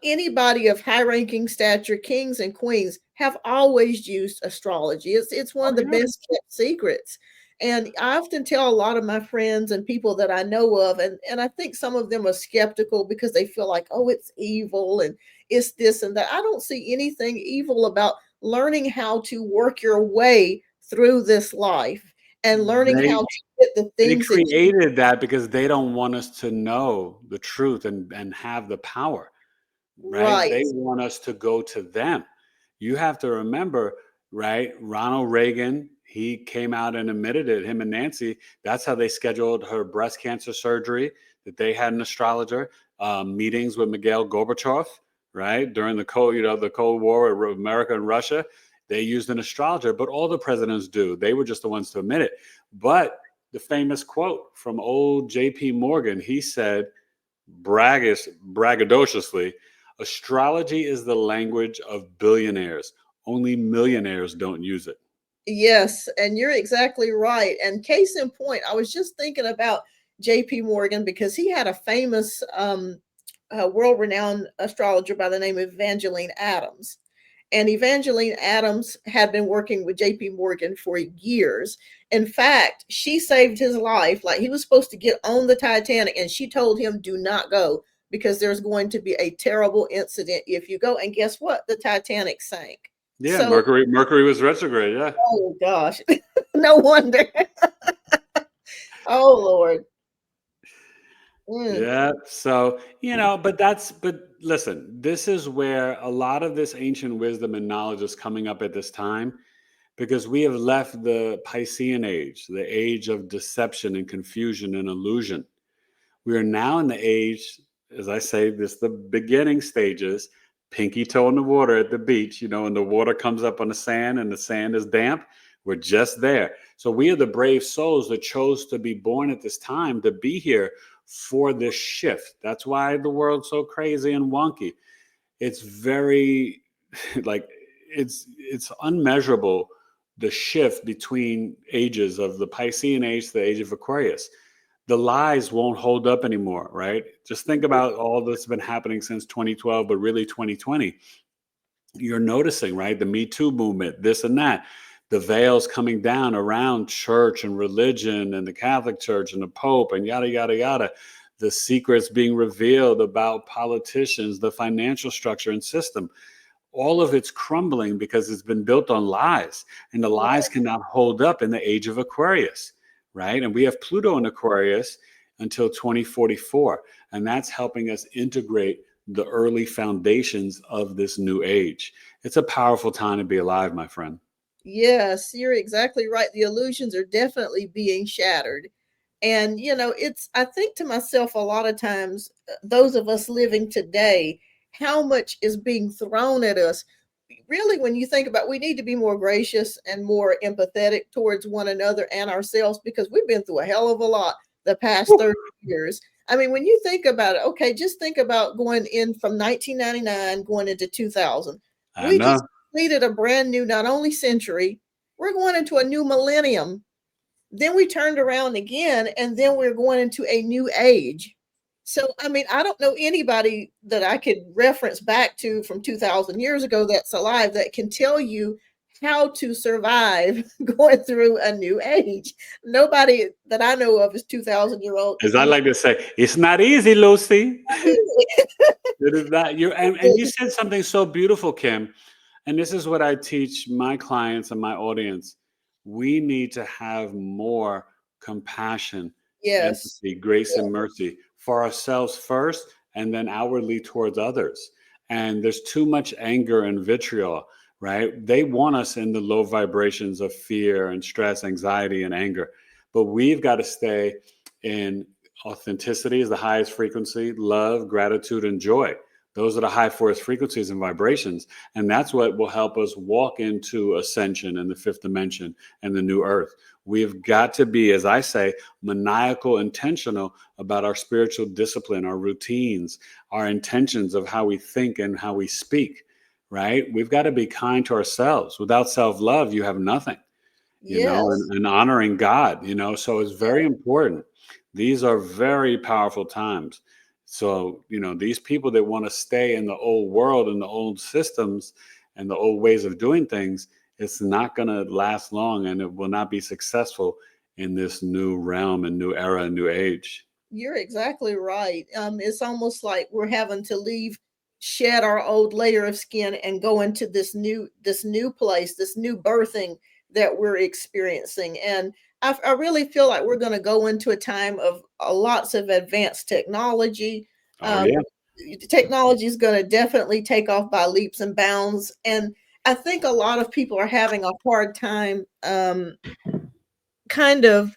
anybody of high-ranking stature, kings and queens, have always used astrology. It's one Oh of the yeah. best kept secrets. And I often tell a lot of my friends and people that I know of, and I think some of them are skeptical because they feel like, oh, it's evil and it's this and that. I don't see anything evil about learning how to work your way through this life and learning They how to get the they things that you created that because they don't want us to know the truth and have the power, right? right. They want us to go to them. You have to remember, right? Ronald Reagan, he came out and admitted it, him and Nancy. That's how they scheduled her breast cancer surgery, that they had an astrologer, meetings with Mikhail Gorbachev, right? During the Cold War with America and Russia. They used an astrologer, but all the presidents do. They were just the ones to admit it. But the famous quote from old J.P. Morgan. He said, braggadociously, astrology is the language of billionaires. Only millionaires don't use it. Yes, and you're exactly right. And case in point, I was just thinking about J.P. Morgan because he had a famous world-renowned astrologer by the name of Evangeline Adams. And Evangeline Adams had been working with J.P. Morgan for years. In fact, she saved his life. Like he was supposed to get on the Titanic, and she told him, "Do not go because there's going to be a terrible incident if you go." And guess what? The Titanic sank. Yeah, So, Mercury was retrograde. Yeah. oh gosh, no wonder. Oh Lord. Mm, Yeah. So, but listen, this is where a lot of this ancient wisdom and knowledge is coming up at this time because we have left the Piscean age, the age of deception and confusion and illusion. We are now in the age, as I say, this the beginning stages, pinky toe in the water at the beach, and the water comes up on the sand and the sand is damp. We're just there. So we are the brave souls that chose to be born at this time to be here for this shift. That's why the world's so crazy and wonky. It's very like it's unmeasurable the shift between ages of the Piscean age to the age of Aquarius. The lies won't hold up anymore, right? Just think about all that's been happening since 2012, but really 2020. You're noticing, right? The Me Too movement, this and that, the veils coming down around church and religion and the Catholic Church and the Pope and yada, yada, yada. The secrets being revealed about politicians, the financial structure and system. All of it's crumbling because it's been built on lies, and the lies yes. cannot hold up in the age of Aquarius, right? And we have Pluto in Aquarius until 2044, and that's helping us integrate the early foundations of this new age. It's a powerful time to be alive, my friend. Yes, you're exactly right. The illusions are definitely being shattered. And, I think to myself a lot of times, those of us living today, how much is being thrown at us. Really, when you think about, we need to be more gracious and more empathetic towards one another and ourselves because we've been through a hell of a lot the past 30 years. I mean, when you think about it, okay, just think about going in from 1999 going into 2000. I We know. just completed a brand new, not only century, we're going into a new millennium. Then we turned around again, and then we're going into a new age. So, I mean, I don't know anybody that I could reference back to from 2000 years ago that's alive that can tell you how to survive going through a new age. Nobody that I know of is 2000-year-old. As I like to say, it's not easy, Lucy. Easy. It is not you, and you said something so beautiful, Kim. And this is what I teach my clients and my audience. We need to have more compassion, Yes. empathy, grace, Yeah. and mercy for ourselves first, and then outwardly towards others. And there's too much anger and vitriol, right? They want us in the low vibrations of fear and stress, anxiety, and anger. But we've got to stay in authenticity is the highest frequency, love, gratitude, and joy. Those are the high force frequencies and vibrations. And that's what will help us walk into ascension and the fifth dimension and the new earth. We've got to be, as I say, maniacal, intentional about our spiritual discipline, our routines, our intentions of how we think and how we speak, right? We've got to be kind to ourselves. Without self love, you have nothing, Yes. and honoring God, so it's very important. These are very powerful times. So, these people that want to stay in the old world and the old systems and the old ways of doing things, it's not going to last long and it will not be successful in this new realm and new era and new age. You're exactly right. It's almost like we're having to shed our old layer of skin and go into this new place, this new birthing that we're experiencing. And I really feel like we're going to go into a time of lots of advanced technology. Oh, Um, yeah. Technology is going to definitely take off by leaps and bounds. And I think a lot of people are having a hard time, kind of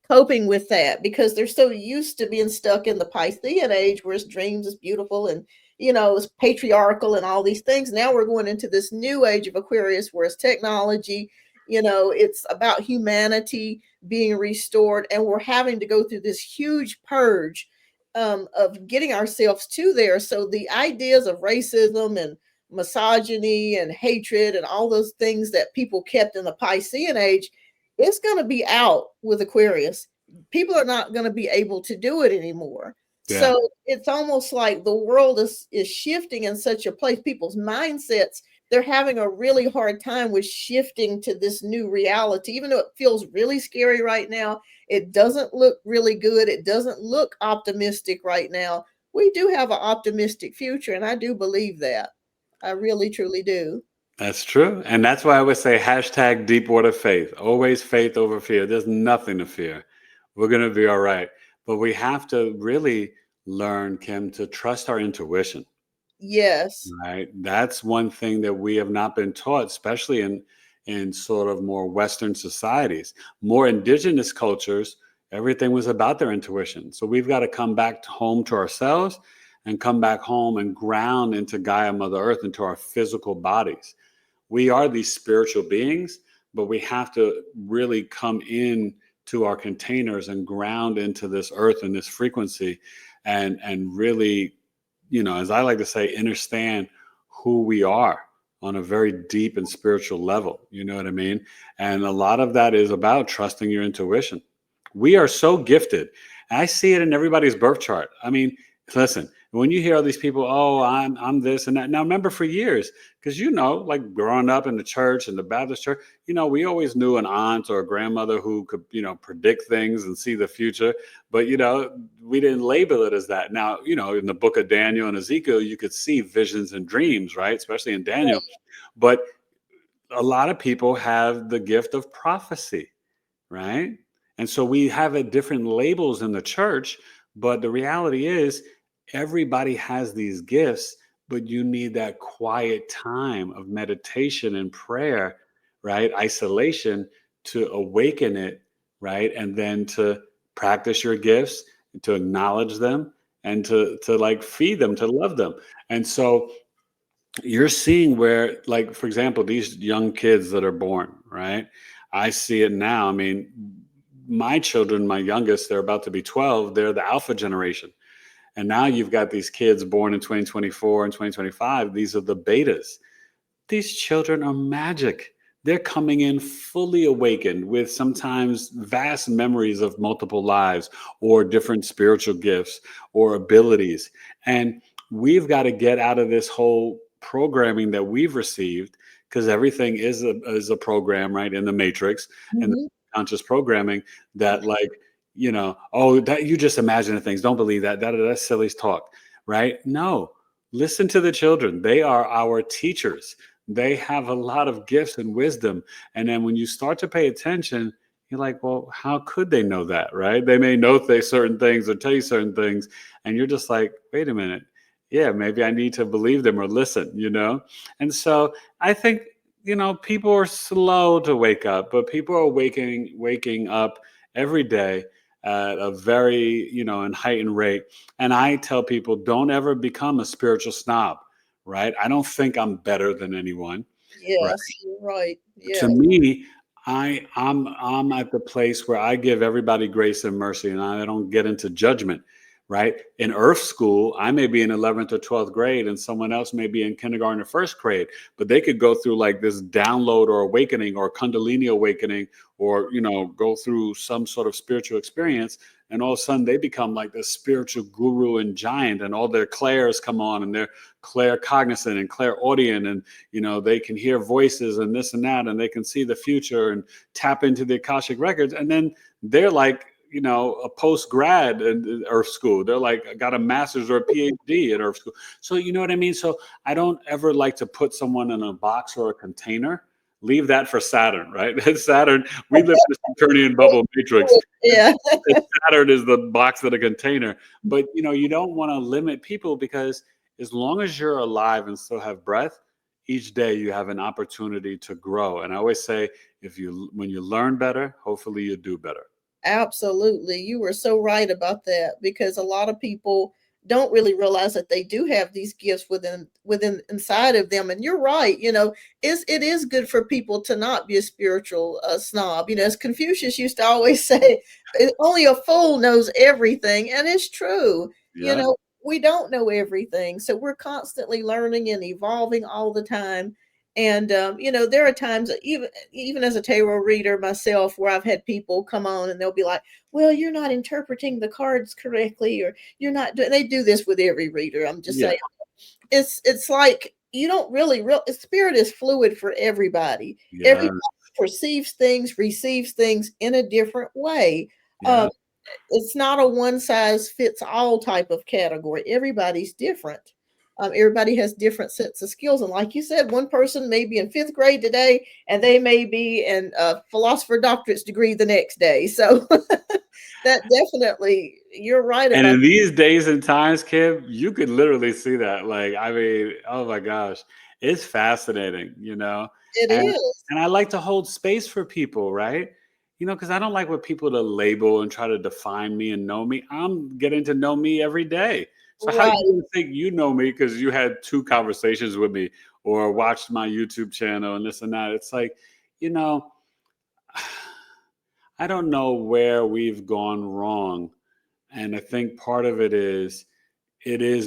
coping with that because they're so used to being stuck in the Piscean age where it's dreams is beautiful and it's patriarchal and all these things. Now we're going into this new age of Aquarius where it's technology, It's about humanity being restored, and we're having to go through this huge purge of getting ourselves to there. So the ideas of racism and misogyny and hatred and all those things that people kept in the Piscean age, it's going to be out with Aquarius. People are not going to be able to do it anymore. Yeah. So it's almost like the world is shifting in such a place. People's mindsets, they're having a really hard time with shifting to this new reality, even though it feels really scary right now. It doesn't look really good. It doesn't look optimistic right now. We do have an optimistic future, and I do believe that. I really, truly do. That's true. And that's why I would say hashtag deep water faith. Always faith over fear. There's nothing to fear. We're going to be all right. But we have to really learn, Kim, to trust our intuition, Yes. right? That's one thing that we have not been taught, especially in sort of more Western societies. More indigenous cultures, everything was about their intuition. So we've got to come back home to ourselves and come back home and ground into Gaia, Mother Earth, into our physical bodies. We are these spiritual beings, but we have to really come in to our containers and ground into this earth and this frequency, and really, as I like to say, understand who we are on a very deep and spiritual level. You know what I mean? And a lot of that is about trusting your intuition. We are so gifted. I see it in everybody's birth chart. I mean, listen, when you hear all these people, oh, I'm this and that. Now remember, for years, because like growing up in the church and the Baptist church, we always knew an aunt or a grandmother who could, predict things and see the future. But we didn't label it as that. Now, in the book of Daniel and Ezekiel, you could see visions and dreams, right? Especially in Daniel. But a lot of people have the gift of prophecy, right? And so we have different labels in the church, but the reality is everybody has these gifts, but you need that quiet time of meditation and prayer, right? Isolation to awaken it, right? And then to practice your gifts, to acknowledge them, and to like feed them, to love them. And so you're seeing where, like, for example, these young kids that are born, right? I see it now. I mean, my children, my youngest, they're about to be 12. They're the alpha generation. And now you've got these kids born in 2024 and 2025. These are the betas. These children are magic. They're coming in fully awakened with sometimes vast memories of multiple lives or different spiritual gifts or abilities. And we've got to get out of this whole programming that we've received, because everything is a program, right, in the matrix and the Mhm. conscious programming that, like, oh, that you just imagine things. Don't believe that. That's silly talk, right? No, listen to the children. They are our teachers. They have a lot of gifts and wisdom. And then when you start to pay attention, you're like, well, how could they know that, right? They may know certain things or tell you certain things. And you're just like, wait a minute. Yeah, maybe I need to believe them or listen. And so I think, people are slow to wake up, but people are waking up every day at a very, and heightened rate. And I tell people, don't ever become a spiritual snob, right? I don't think I'm better than anyone, right? Yes, you're right. To Yes. me, I'm at the place where I give everybody grace and mercy, and I don't get into judgment, right? In Earth School, I may be in 11th or 12th grade, and someone else may be in kindergarten or first grade, but they could go through like this download or awakening or Kundalini awakening, or go through some sort of spiritual experience, and all of a sudden they become like this spiritual guru and giant, and all their clairs come on, and they're claircognizant and clairaudient, and they can hear voices and this and that, and they can see the future and tap into the Akashic records. And then they're like, a post grad in Earth School. They're like, got a master's or a PhD at Earth School. So you know what I mean? So I don't ever like to put someone in a box or a container. Leave that for Saturn, right? Saturn, we live in a Saturnian bubble matrix. Yeah. Saturn is the box of the container. But you don't want to limit people, because as long as you're alive and still have breath, each day you have an opportunity to grow. And I always say, when you learn better, hopefully you do better. Absolutely. You were so right about that, because a lot of people don't really realize that they do have these gifts within inside of them. And you're right, it is good for people to not be a spiritual snob. As Confucius used to always say, only a fool knows everything, and it's true. you Yeah. know we don't know everything, so we're constantly learning and evolving all the time. And there are times that even as a tarot reader myself, where I've had people come on and they'll be like, well, you're not interpreting the cards correctly, or you're not doing. They do this with every reader. I'm just Yeah. saying, it's like you don't really spirit is fluid for everybody. Yeah. Everybody perceives things, receives things in a different way. Yeah. um it's not a one size fits all type of category. Everybody's different. Everybody has different sets of skills, and like you said, one person may be in fifth grade today, and they may be in a philosopher doctorate's degree the next day. So that definitely, you're right And about. in these days and times, Kim, you could literally see that. Like, I mean, oh my gosh, it's fascinating, It and is and I like to hold space for people, right? Because I don't like for people to label and try to define me and know me. I'm getting to know me every day. So how you right. gonna think you know me because you had two conversations with me or watched my YouTube channel and this and that? It's like, you know, I don't know where we've gone wrong, and I think part of it is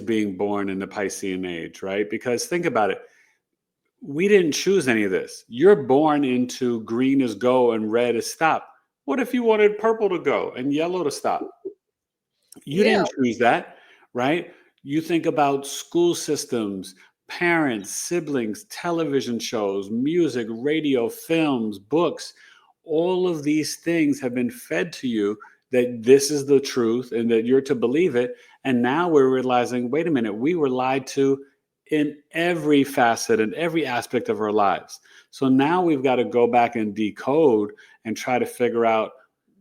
being born in the Piscean age, right? Because think about it. We didn't choose any of this. You're born into green is go and red is stop. What if you wanted purple to go and yellow to stop? You Yeah. didn't choose that, right? You think about school systems, parents, siblings, television shows, music, radio, films, books. All of these things have been fed to you that this is the truth and that you're to believe it. And now we're realizing, wait a minute, we were lied to in every facet and every aspect of our lives. So now we've got to go back and decode and try to figure out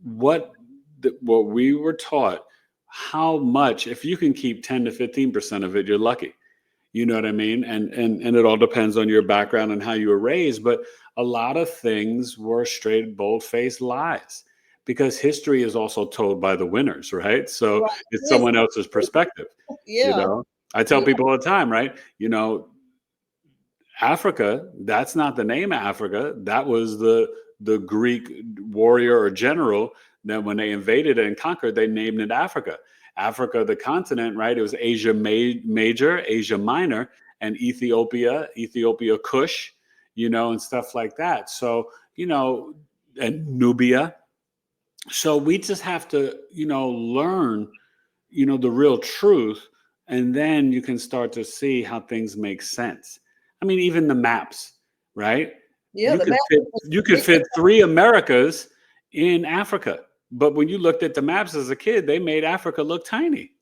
what what we were taught, how much. If you can keep 10 to 15% of it, you're lucky. You know what I mean? And it all depends on your background and how you were raised, but a lot of things were straight bold-faced lies, because history is also told by the winners, right? So Right. it's It is. someone else's perspective. you Yeah. know I tell Yeah. people all the time, right? Africa, that's not the name of Africa. That was the Greek warrior or general that when they invaded and conquered, they named it Africa. Africa, the continent, right? It was Asia Major, Asia Minor, and Ethiopia Kush, and stuff like that. So, and Nubia. So we just have to, learn, the real truth, and then you can start to see how things make sense. I mean, even the maps, right? Yeah. you The could map fit was you could big. fit three Americas in Africa, but when you looked at the maps as a kid, they made Africa look tiny.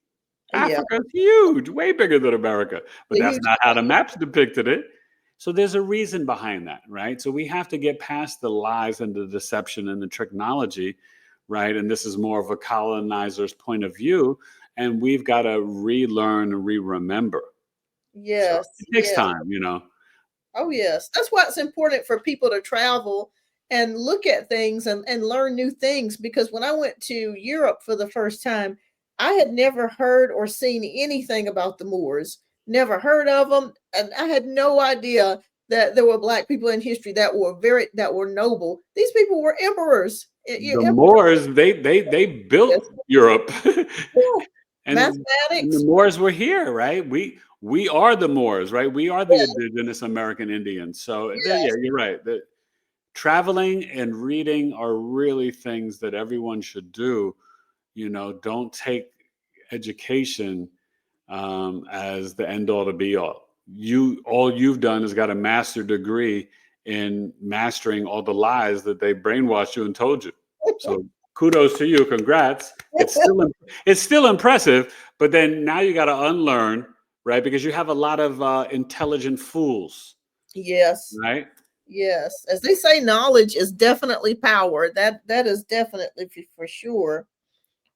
Yeah. Africa's huge, way bigger than America, but A that's huge. not how the maps depicted it. So there's a reason behind that, right? So we have to get past the lies and the deception and the technology, right? And this is more of a colonizer's point of view, and we've got to relearn and re-remember. So Yes. it takes Yes. time. Oh, yes. That's why it's important for people to travel and look at things and learn new things. Because when I went to Europe for the first time, I had never heard or seen anything about the Moors, never heard of them. And I had no idea that there were Black people in history that were noble. These people were emperors. The Moors, they built Yes. Europe, Yeah. and the Mathematics. Moors were here, right? We are the Moors, right? We are the indigenous American Indians. So yeah, Yes. you're right. Traveling and reading are really things that everyone should do. Don't take education as the end all to be all. All you've done is got a master degree in mastering all the lies that they brainwashed you and told you. So kudos to you, congrats. It's still impressive, but then now you got to unlearn, right? Because you have a lot of intelligent fools, Yes. right? Yes. As they say, knowledge is definitely power. That is definitely for sure.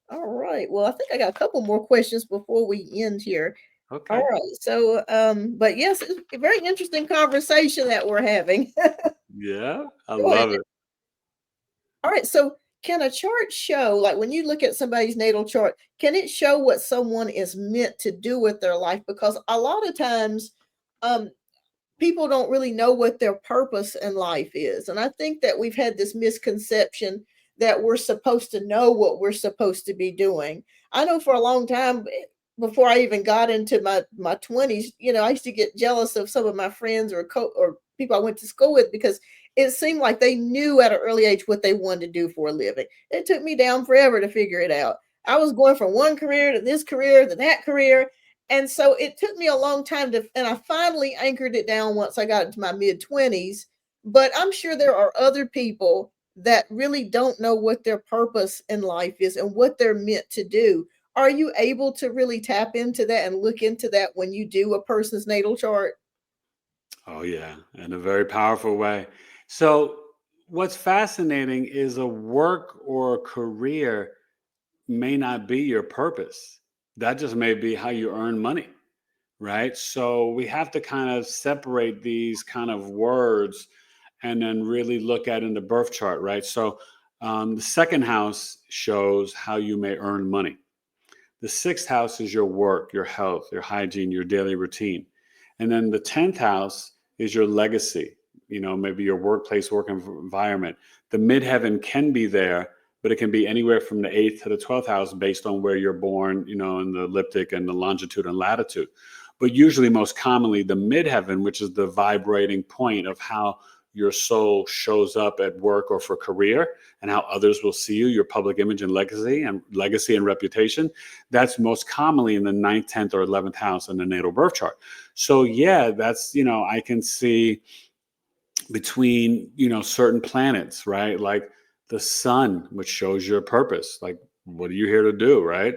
All right. Well, I think I got a couple more questions before we end here. All Okay. right. So, but yes, it's a very interesting conversation that we're having. Yeah, I Go ahead. love it. All right. So, can a chart show, like when you look at somebody's natal chart, can it show what someone is meant to do with their life? Because a lot of times, um, people don't really know what their purpose in life is. And I think that we've had this misconception that we're supposed to know what we're supposed to be doing. I know for a long time, before I even got into my 20s, I used to get jealous of some of my friends or people I went to school with because it seemed like they knew at an early age what they wanted to do for a living. It took me down forever to figure it out. I was going from one career to this career to that career, and so it took me a long time and I finally anchored it down once I got into my mid 20s. But I'm sure there are other people that really don't know what their purpose in life is and what they're meant to do. Are you able to really tap into that and look into that when you do a person's natal chart? Oh, yeah, in a very powerful way. So, what's fascinating is a work or a career may not be your purpose. That just may be how you earn money, right? So, we have to kind of separate these kind of words and then really look at in the birth chart, right? So, the second house shows how you may earn money. The sixth house is your work, your health, your hygiene, your daily routine. And then the 10th house is your legacy, maybe your workplace, work environment. The midheaven can be there, but it can be anywhere from the 8th to the 12th house based on where you're born, in the ecliptic and the longitude and latitude. But usually, most commonly, the midheaven, which is the vibrating point of how your soul shows up at work or for career and how others will see you, your public image and legacy and reputation, that's most commonly in the ninth, 10th, or 11th house in the natal birth chart. So yeah, that's, I can see between, certain planets, right? Like the sun, which shows your purpose. Like, what are you here to do, right?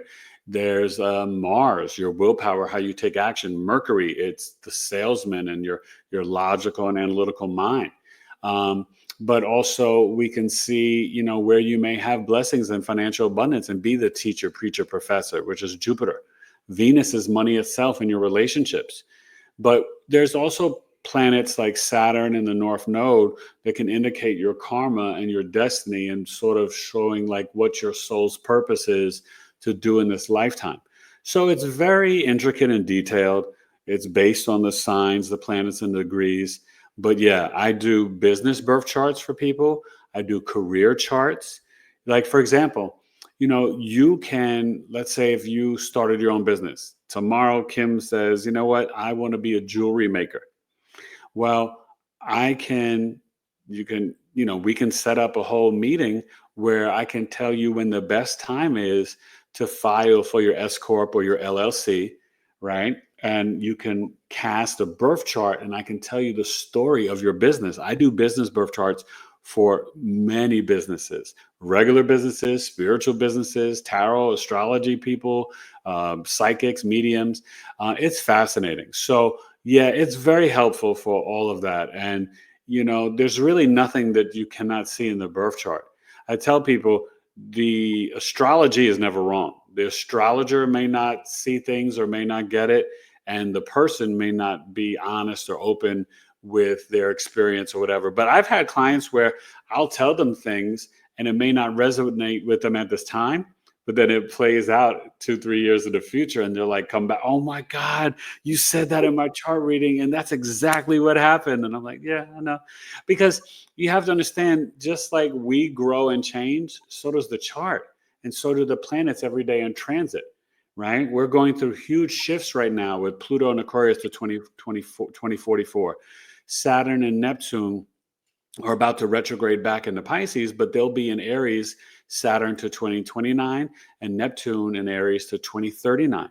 There's Mars, your willpower, how you take action. Mercury, it's the salesman and your logical and analytical mind. Um, but also we can see, where you may have blessings and financial abundance and be the teacher, preacher, professor, which is Jupiter. Venus is money itself in your relationships. But there's also planets like Saturn in the North Node that can indicate your karma and your destiny and sort of showing like what your soul's purpose is to do in this lifetime. So it's very intricate and detailed. It's based on the signs, the planets, and the degrees. But yeah, I do business birth charts for people. I do career charts. Like, for example, you can, let's say if you started your own business, tomorrow Kim says, you know what, I want to be a jewelry maker. Well, I can, you can, we can set up a whole meeting where I can tell you when the best time is to file for your S Corp or your LLC, right? And you can cast a birth chart and I can tell you the story of your business. I do business birth charts for many businesses, regular businesses, spiritual businesses, tarot, astrology people, psychics, mediums. It's fascinating. So, yeah, it's very helpful for all of that. And, there's really nothing that you cannot see in the birth chart. I tell people the astrology is never wrong. The astrologer may not see things or may not get it, and the person may not be honest or open with their experience or whatever. But I've had clients where I'll tell them things and it may not resonate with them at this time, but then it plays out 2, 3 years in the future and they're like, come back, oh my God, you said that in my chart reading and that's exactly what happened. And I'm like, yeah, I know. Because you have to understand, just like we grow and change, so does the chart. And so do the planets every day in transit, right? We're going through huge shifts right now with Pluto and Aquarius to 2044. Saturn and Neptune are about to retrograde back into Pisces, but they'll be in Aries, Saturn to 2029, and Neptune in Aries to 2039.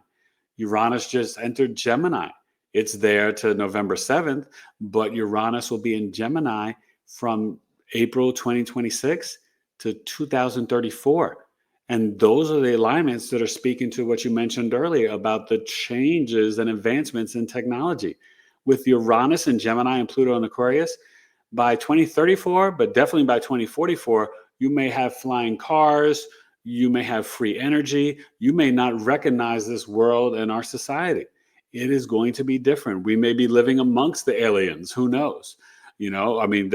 Uranus just entered Gemini. It's there to November 7th, but Uranus will be in Gemini from April 2026 to 2034. And those are the alignments that are speaking to what you mentioned earlier about the changes and advancements in technology. With Uranus and Gemini and Pluto and Aquarius, by 2034, but definitely by 2044, you may have flying cars, you may have free energy, you may not recognize this world and our society. It is going to be different. We may be living amongst the aliens, who knows? I mean,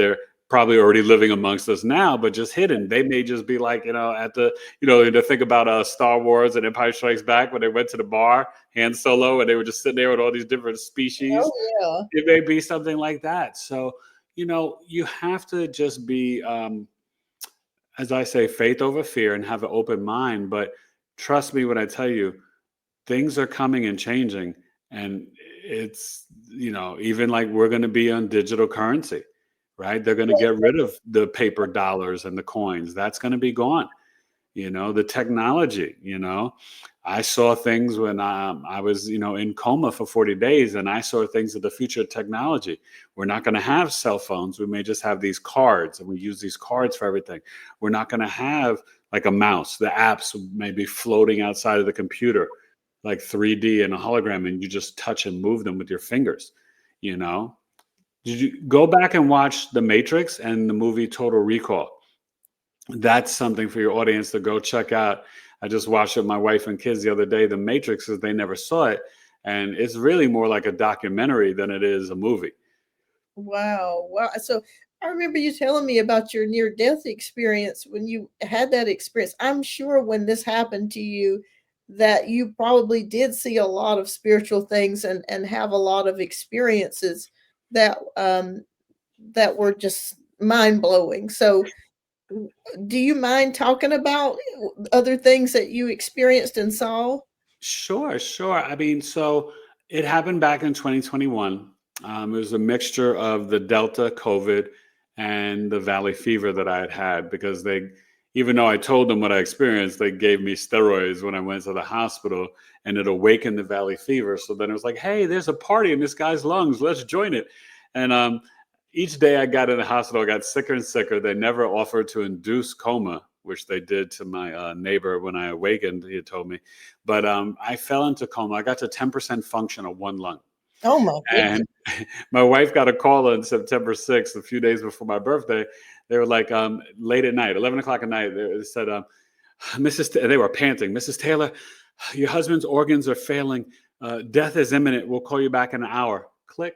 probably already living amongst us now, but just hidden. They may just be like, at the, to think about Star Wars and Empire Strikes Back when they went to the bar, Han Solo, and they were just sitting there with all these different Oh, species. yeah. It may be something like that. So, you have to just be, as I say, faith over fear and have an open mind. But trust me when I tell you, things are coming and changing. And it's, even like we're going to be on digital currency, right? They're going to get rid of the paper dollars and the coins. That's going to be gone. The technology, I saw things when I was, in coma for 40 days, and I saw things of the future of technology. We're not going to have cell phones. We may just have these cards, and we use these cards for everything. We're not going to have like a mouse. The apps may be floating outside of the computer, like 3D and a hologram, and you just touch and move them with your fingers, you know? Did you go back and watch The Matrix and the movie Total Recall? That's something for your audience to go check out. I just watched it with my wife and kids the other day, The Matrix, because they never saw it. And it's really more like a documentary than it is a movie. Wow, wow. So I remember you telling me about your near death experience when you had that experience. I'm sure when this happened to you that you probably did see a lot of spiritual things and have a lot of experiences that that were just mind-blowing. So do you mind talking about other things that you experienced and saw? Sure, sure. I mean, so it happened back in 2021. It was a mixture of the Delta COVID and the Valley fever that I had had because even though I told them what I experienced, they gave me steroids when I went to the hospital and it awakened the Valley fever. So then it was like, hey, there's a party in this guy's lungs. Let's join it. And each day I got in the hospital, I got sicker and sicker. They never offered to induce coma, which they did to my neighbor when I awakened, he had told me. But I fell into coma. I got to 10% function of one lung. Oh my goodness. And my wife got a call on September 6th, a few days before my birthday. They were like, late at night, 11 o'clock at night, they said, they were panting, Mrs. Taylor, your husband's organs are failing. Death is imminent. We'll call you back in an hour. Click.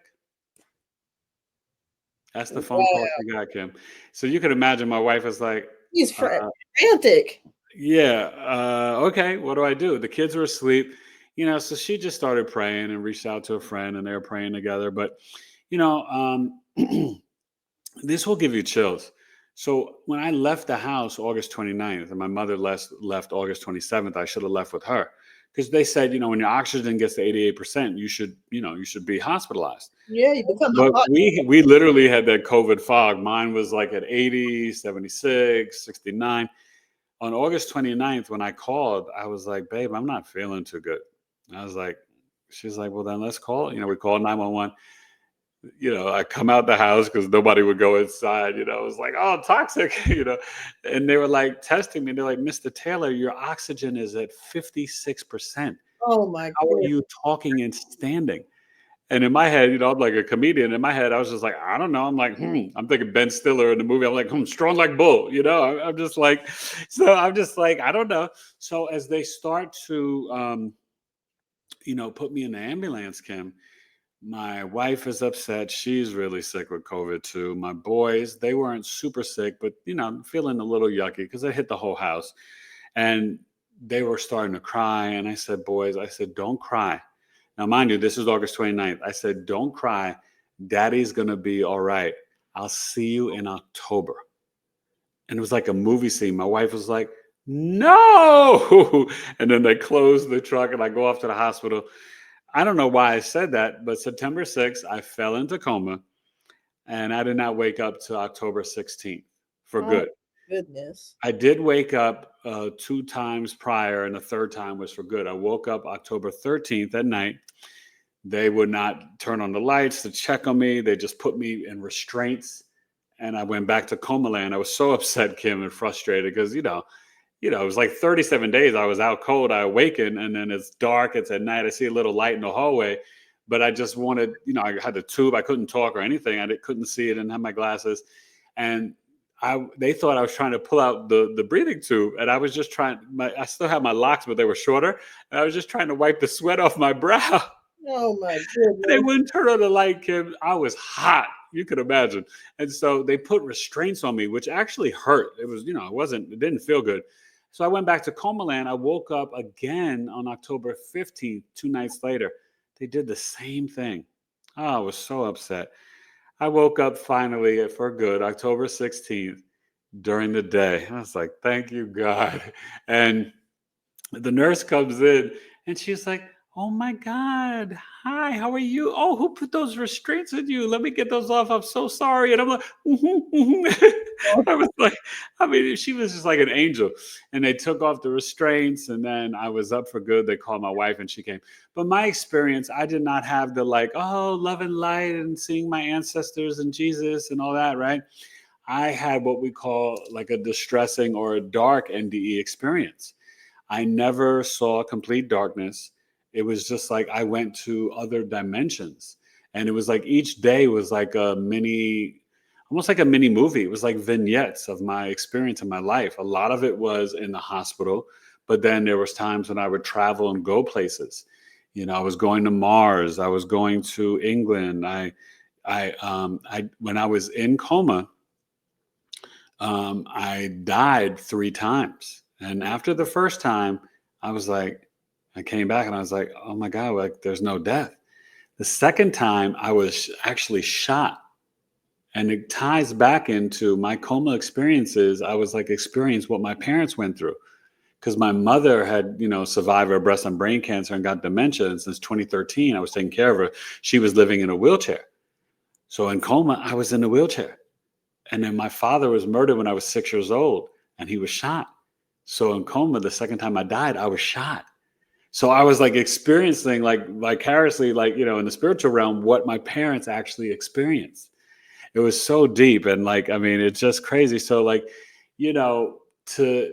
That's the phone call Wow. she got, Kim. So you can imagine my wife was like, He's uh, frantic. yeah, okay, what do I do? The kids were asleep, so she just started praying and reached out to a friend and they were praying together. But, you know, um, this will give you chills. So when I left the house August 29th and my mother left August 27th, I should have left with her because they said, when your oxygen gets to 88%, you should be hospitalized. Yeah, you become a But hot. we literally had that COVID fog. Mine was like at 80, 76, 69. On August 29th, when I called, I was like, babe, I'm not feeling too good. I was like, she's like, well, then let's call. We called 911. I come out the house because nobody would go inside. It was like, oh, toxic, And they were like testing me. They're like, Mr. Taylor, your oxygen is at 56%. Oh my How are goodness. you talking and standing? And in my head, I'm like a comedian. In my head, I was just like, I don't know. I'm like, I'm thinking Ben Stiller in the movie. I'm like, strong like bull. I'm just like, so I'm just like, I don't know. So as they start to, put me in the ambulance, Kim, my wife is upset. She's really sick with COVID too. My boys, they weren't super sick, but, feeling a little yucky because it hit the whole house. And they were starting to cry. And I said, boys, don't cry. Now, mind you, this is August 29th. I said, don't cry. Daddy's going to be all right. I'll see you in October. And it was like a movie scene. My wife was like, no. And then they closed the truck and I go off to the hospital. I don't know why I said that, but September 6th, I fell into coma and I did not wake up till October 16th for Oh good. goodness. I did wake up 2 times prior, and the third time was for good. I woke up October 13th at night. They would not turn on the lights to check on me. They just put me in restraints, and I went back to coma land. I was so upset, Kim, and frustrated because it was like 37 days. I was out cold. I awakened, and then it's dark. It's at night. I see a little light in the hallway, but I just wanted, I had the tube. I couldn't talk or anything. Couldn't see it. Didn't have my glasses, and they thought I was trying to pull out the breathing tube, and I was just trying. I still had my locks, but they were shorter, and I was just trying to wipe the sweat off my brow. Oh my They goodness. wouldn't turn on the light, Kim. I was hot. You could imagine. And so they put restraints on me, which actually hurt. It was, it didn't feel good. So I went back to coma land. I woke up again on October 15th, 2 nights later. They did the same thing. Oh, I was so upset. I woke up finally for good, October 16th during the day. I was like, thank you, God. And the nurse comes in and she's like, "Oh my God. Hi, how are you? Oh, who put those restraints on you? Let me get those off. I'm so sorry." And I'm like, I was like, I mean, she was just like an angel. And they took off the restraints, and then I was up for good. They called my wife and she came. But my experience, I did not have the like, oh, love and light and seeing my ancestors and Jesus and all that, right? I had what we call like a distressing or a dark NDE experience. I never saw complete darkness. It was just like I went to other dimensions. And it was like each day was like a mini, almost like a mini movie. It was like vignettes of my experience in my life. A lot of it was in the hospital, but then there was times when I would travel and go places. I was going to Mars. I was going to England. When I was in coma, I died 3 times. And after the first time, I was like, I came back and I was like, oh my God, like there's no death. The second time, I was actually shot. And it ties back into my coma experiences. I was like, experienced what my parents went through. Because my mother had, survived her breast and brain cancer and got dementia. And since 2013, I was taking care of her. She was living in a wheelchair. So in coma, I was in a wheelchair. And then my father was murdered when I was 6 years old and he was shot. So in coma, the second time I died, I was shot. So I was like experiencing like vicariously, like, in the spiritual realm, what my parents actually experienced. It was so deep. And like, I mean, it's just crazy. So like, you know, to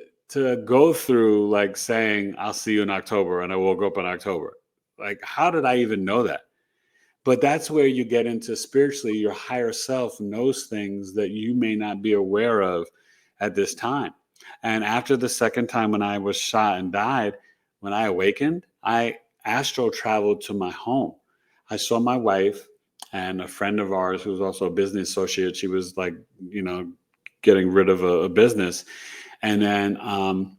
go through like saying, I'll see you in October and I woke up in October. Like, how did I even know that? But that's where you get into spiritually, your higher self knows things that you may not be aware of at this time. And after the second time when I was shot and died, when I awakened, I astral traveled to my home. I saw my wife and a friend of ours who was also a business associate. She was like, you know, getting rid of a business. And then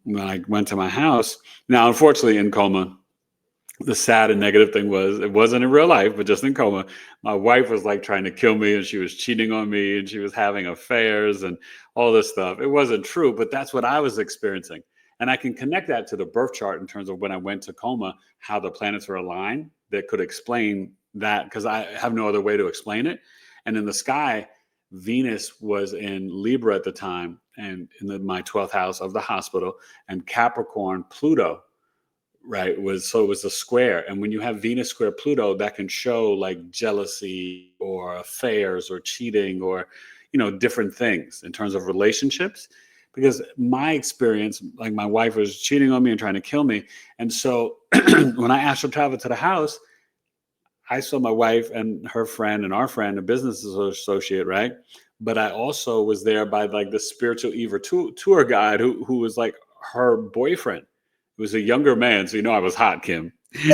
when I went to my house, now, unfortunately, in coma, the sad and negative thing was it wasn't in real life, but just in coma. My wife was like trying to kill me and she was cheating on me and she was having affairs and all this stuff. It wasn't true, but that's what I was experiencing. And I can connect that to the birth chart in terms of when I went to coma, how the planets were aligned that could explain that because I have no other way to explain it. And in the sky, Venus was in Libra at the time and in my 12th house of the hospital, and Capricorn, Pluto, right, it was a square. And when you have Venus square Pluto, that can show like jealousy or affairs or cheating or different things in terms of relationships. Because my experience, like my wife was cheating on me and trying to kill me. And so when I astral traveled to the house, I saw my wife and her friend and our friend, a business associate, right? But I also was there by like the spiritual Eva tour guide who was like her boyfriend. It was a younger man, so I was hot, Kim.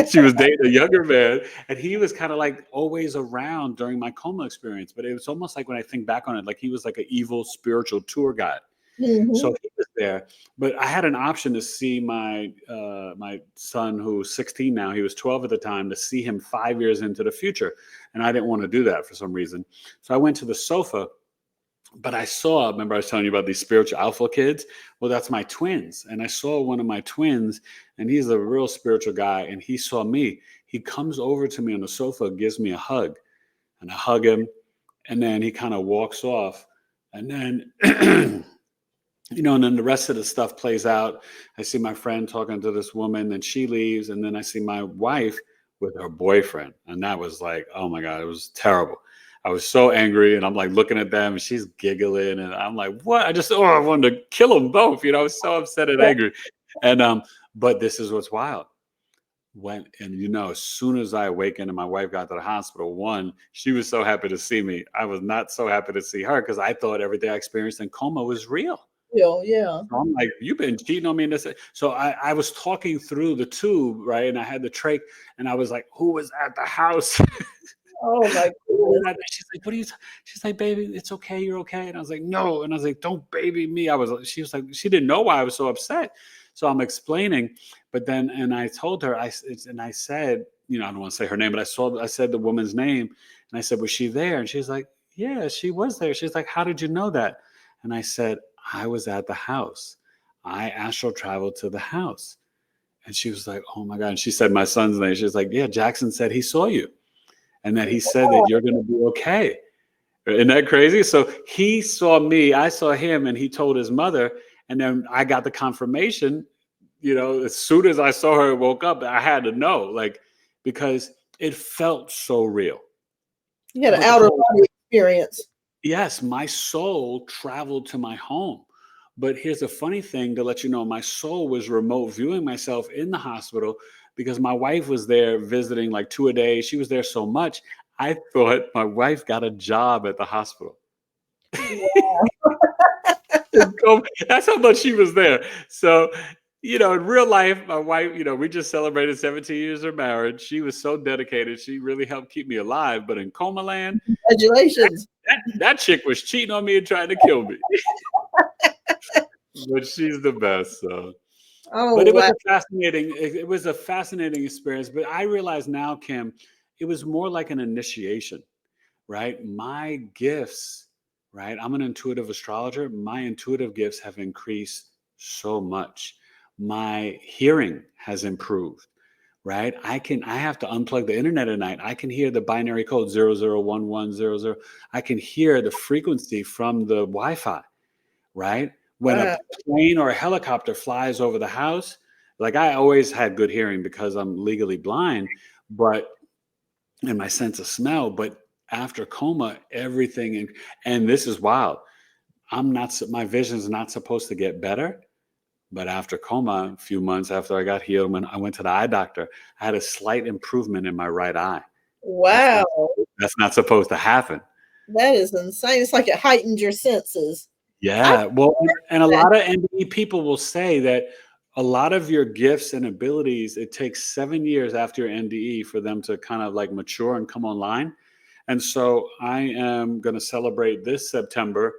She was dating a younger man, and he was kind of like always around during my coma experience. But it was almost like when I think back on it, like he was like an evil spiritual tour guide. So Mhm. he was there, but I had an option to see my son, who's 16 now. He was 12 at the time. To see him 5 years into the future, and I didn't want to do that for some reason. So I went to the sofa, but I saw. Remember, I was telling you about these spiritual alpha kids. Well, that's my twins, and I saw one of my twins, and he's a real spiritual guy, and he saw me. He comes over to me on the sofa, gives me a hug, and I hug him, and then he kind of walks off, and then. And then the rest of the stuff plays out. I see my friend talking to this woman, and she leaves, and then I see my wife with her boyfriend, and that was like, oh my God, it was terrible. I was so angry, and I'm like looking at them, and she's giggling, and I'm like, what? I wanted to kill them both. I was so upset and angry, and but this is what's wild. As soon as I awakened and my wife got to the hospital, one, she was so happy to see me. I was not so happy to see her because I thought everything I experienced in coma was real. Yeah, yeah. So I'm like, you've been cheating on me. And this. So I was talking through the tube, right? And I had the trach, and I was like, who was at the house? Oh my goodness. She's like, what are you, she's like, baby, it's okay. You're okay. And I was like, no. And I was like, don't baby me. She was like, she didn't know why I was so upset. So I'm explaining, but then, and I told her, and I said, I don't want to say her name, but I said the woman's name, and I said, was she there? And she's like, yeah, she was there. She's like, how did you know that? And I said, I was at the house. I astral traveled to the house. And she was like, oh my God. And she said my son's name. She was like, yeah, Jackson said he saw you and that he said that you're going to be okay. Isn't that crazy? So he saw me, I saw him, and he told his mother. And then I got the confirmation, as soon as I saw her and woke up, I had to know, like, because it felt so real. You had an But the outer whole, body experience. yes, my soul traveled to my home. But here's a funny thing to let you know, my soul was remote viewing myself in the hospital because my wife was there visiting like 2 a day. She was there so much. I thought my wife got a job at the hospital. That's how much she was there. So, in real life, my wife, we just celebrated 17 years of marriage. She was so dedicated. She really helped keep me alive. But in coma land, Congratulations. that chick was cheating on me and trying to kill me. But she's the best. So, Oh but wow. it was a fascinating experience. But I realize now, Kim, it was more like an initiation, right? My gifts, right? I'm an intuitive astrologer. My intuitive gifts have increased so much. My hearing has improved, right? I have to unplug the internet at night. I can hear the binary code 001100. I can hear the frequency from the Wi-Fi, right? When a Wow. plane or a helicopter flies over the house, like I always had good hearing because I'm legally blind, but and my sense of smell. But after coma, everything, and this is wild. My vision's not supposed to get better. But after coma, a few months after I got healed, when I went to the eye doctor, I had a slight improvement in my right eye. That's Wow. not that's not supposed to happen. That is insane. It's like it heightened your senses. I Yeah. Well, and a lot of NDE people will say that a lot of your gifts and abilities, it takes 7 years after your NDE for them to kind of like mature and come online. And so I am going to celebrate this September,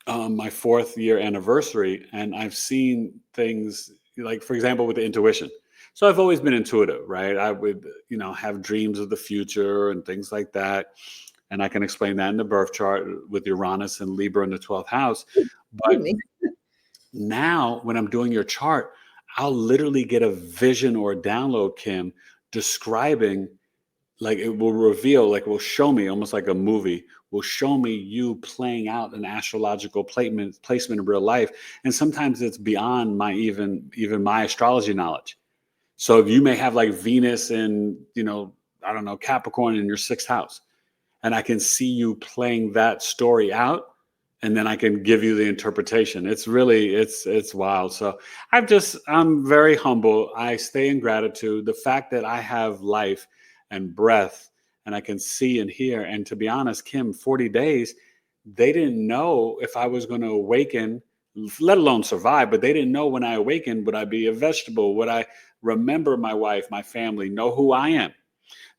my 4th year anniversary, and I've seen things like, for example, with the intuition. So I've always been intuitive, right? I would, have dreams of the future and things like that. And I can explain that in the birth chart with Uranus and Libra in the 12th house. But me. now when I'm doing your chart, I'll literally get a vision or a download, Kim, describing, like it will reveal, like it will show me almost like a movie, will show me you playing out an astrological placement in real life. And sometimes it's beyond my even my astrology knowledge. So you may have like Venus and, I don't know, Capricorn in your 6th house, and I can see you playing that story out, and then I can give you the interpretation. It's really, it's wild. So I'm very humble. I stay in gratitude. The fact that I have life and breath and I can see and hear. And to be honest, Kim, 40 days, they didn't know if I was going to awaken, let alone survive, but they didn't know when I awakened, would I be a vegetable? Would I remember my wife, my family, know who I am?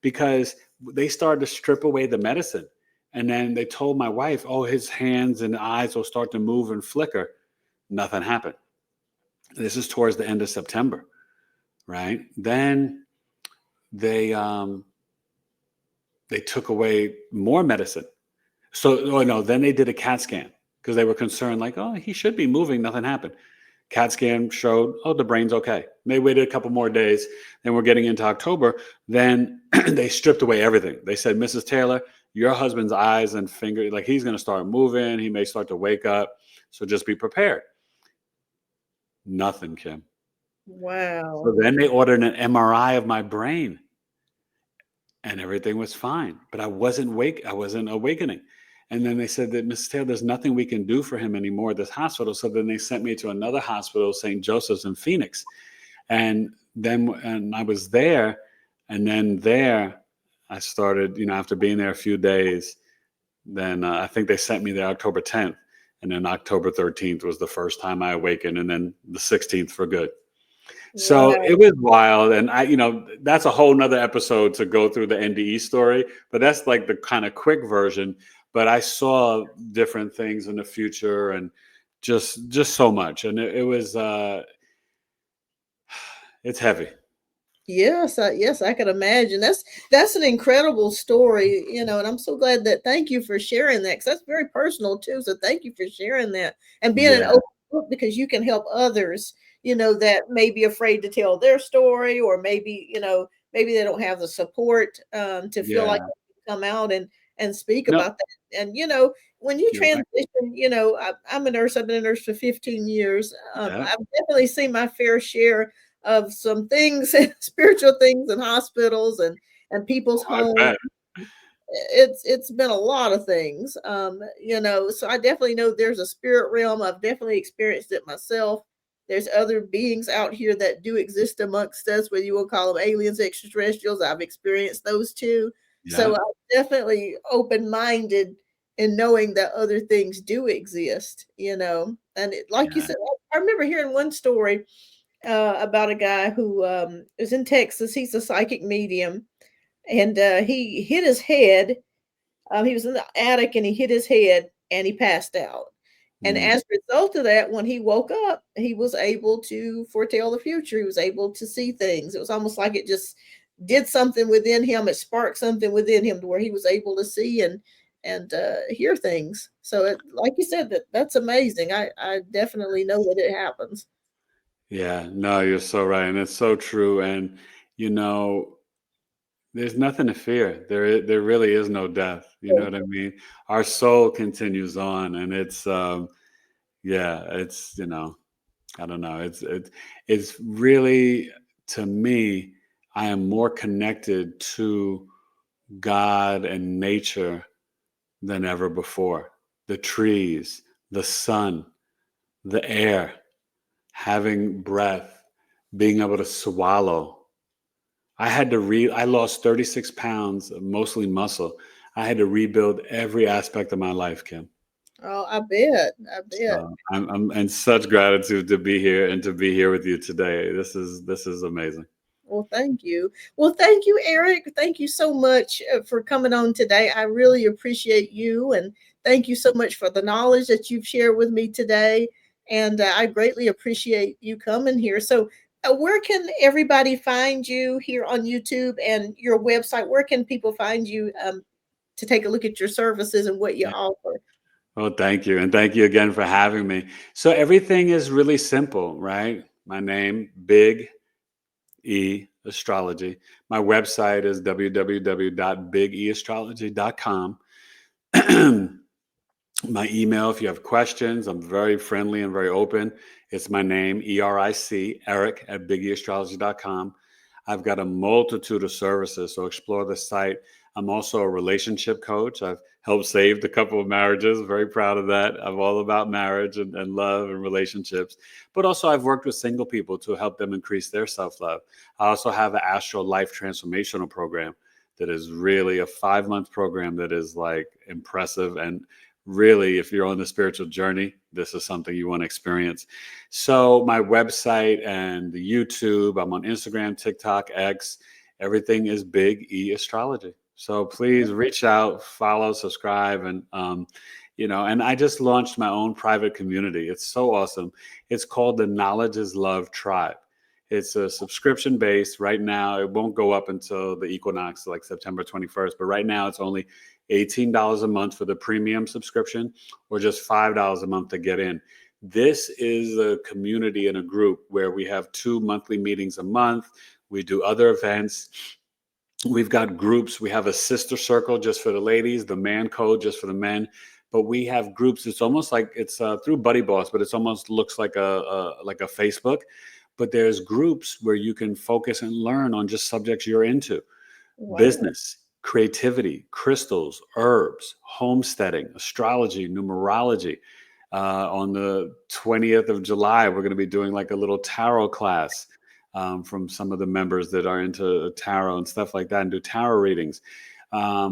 Because they started to strip away the medicine. And then they told my wife, oh, his hands and eyes will start to move and flicker. Nothing happened. This is towards the end of September, right? Then they took away more medicine. So, oh no, then they did a CAT scan because they were concerned, like, oh, he should be moving. Nothing happened. CAT scan showed, oh, the brain's okay. They waited a couple more days. Then we're getting into October. Then they stripped away everything. They said, Mrs. Taylor, your husband's eyes and finger, like he's going to start moving. He may start to wake up. So just be prepared. Nothing, Kim. Wow. So then they ordered an MRI of my brain and everything was fine. But I wasn't awakening. And then they said that, Mrs. Taylor, there's nothing we can do for him anymore at this hospital. So then they sent me to another hospital, St. Joseph's in Phoenix. And I was there. And then there I started, after being there a few days, then I think they sent me there October 10th. And then October 13th was the first time I awakened. And then the 16th for good. So Wow. it was wild. And that's a whole nother episode to go through the NDE story, but that's like the kind of quick version. But I saw different things in the future and just so much. And it was, it's heavy. Yes, I can imagine. That's an incredible story, and I'm so glad that. Thank you for sharing that, because that's very personal too. So thank you for sharing that and being an Yeah. open book, because you can help others, that may be afraid to tell their story, or maybe they don't have the support to feel like Yeah. they can come out and speak No, about that. And when you you're right. transition, I'm a nurse. I've been a nurse for 15 years. Yeah. I've definitely seen my fair share of some things, spiritual things in hospitals and people's Oh, I homes. bet. It's been a lot of things, so I definitely know there's a spirit realm. I've definitely experienced it myself. There's other beings out here that do exist amongst us, whether you will call them aliens, extraterrestrials. I've experienced those too. Yeah. So I'm definitely open-minded in knowing that other things do exist, and like you Yeah. said, I remember hearing one story about a guy who is in Texas. He's a psychic medium, and he hit his head. He was in the attic and he hit his head and he passed out. And Mm. as a result of that, when he woke up, he was able to foretell the future. He was able to see things. It was almost like it just did something within him. It sparked something within him to where he was able to see and hear things. So, like you said, that's amazing. I definitely know that it happens. Yeah. No, you're so right. And it's so true. And, you know, there's nothing to fear. There really is no death. You know what I mean? Our soul continues on, and yeah, I don't know. It's really, to me, I am more connected to God and nature than ever before. The trees, the sun, the air, having breath, being able to swallow. I lost 36 pounds, mostly muscle. I had to rebuild every aspect of my life, Kim. Oh, I bet. I bet. So I'm in such gratitude to be here and to be here with you today. This is amazing. Well, thank you. Well, thank you, Eric. Thank you so much for coming on today. I really appreciate you. And thank you so much for the knowledge that you've shared with me today. And I greatly appreciate you coming here. So, where can everybody find you here on YouTube and your website? Where can people find you to take a look at your services and what you Yeah. offer? Oh, thank you. And thank you again for having me. So everything is really simple, right? My name, Big E Astrology. My website is www.bigeastrology.com. My email, if you have questions, I'm very friendly and very open. It's my name, Eric at BigEAstrology.com. I've got a multitude of services, so explore the site. I'm also a relationship coach. I've helped save a couple of marriages. Very proud of that. I'm all about marriage and love and relationships. But also, I've worked with single people to help them increase their self love. I also have an Astro Life Transformational Program that is really a 5-month program that is like impressive. And really, if you're on the spiritual journey, this is something you want to experience. So my website and the YouTube, I'm on Instagram, TikTok, X, everything is Big E Astrology. So please reach out, follow, subscribe, and I just launched my own private community. It's so awesome. It's called the Knowledge is Love Tribe. It's a subscription based right now. It won't go up until the equinox, like September 21st. But right now, it's only $18 a month for the premium subscription, or just $5 a month to get in. This is a community and a group where we have 2 monthly meetings a month. We do other events. We've got groups. We have a sister circle just for the ladies, the man code just for the men. But we have groups. It's almost like it's through Buddy Boss, but it's almost looks like a Facebook. But there's groups where you can focus and learn on just subjects you're into: Wow. business, creativity, crystals, herbs, homesteading, astrology, numerology. On the 20th of July, we're going to be doing like a little tarot class from some of the members that are into tarot and stuff like that, and do tarot readings.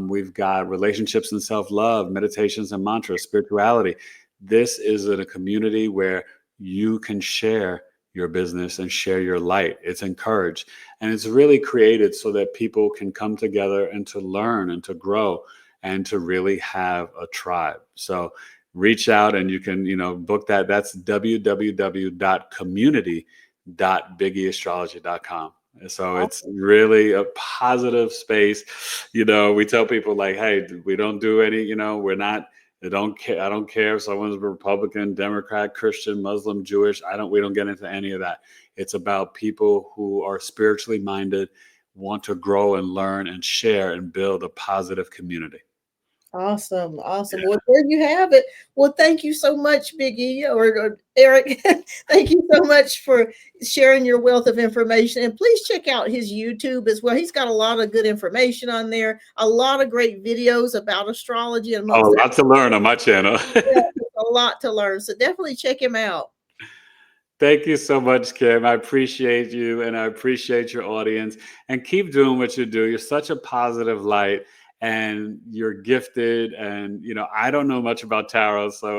We've got relationships and self love, meditations and mantras, spirituality. This is in a community where you can share your business and share your light. It's encouraged. And it's really created so that people can come together and to learn and to grow and to really have a tribe. So reach out and you can, book that. That's www.community.BigEAstrology.com. So it's really a positive space. We tell people like, hey, we don't do any, we're not, I don't care if someone's Republican, Democrat, Christian, Muslim, Jewish. We don't get into any of that. It's about people who are spiritually minded, want to grow and learn and share and build a positive community. Awesome, awesome. Well, there you have it. Well, thank you so much, Big E or Eric. Thank you so much for sharing your wealth of information. And please check out his YouTube as well. He's got a lot of good information on there, a lot of great videos about astrology, Oh, amongst a lot to learn on my channel. yeah, a lot to learn. So definitely check him out. Thank you so much, Kim. I appreciate you and I appreciate your audience. And keep doing what you do. You're such a positive light and you're gifted. And, I don't know much about tarot. So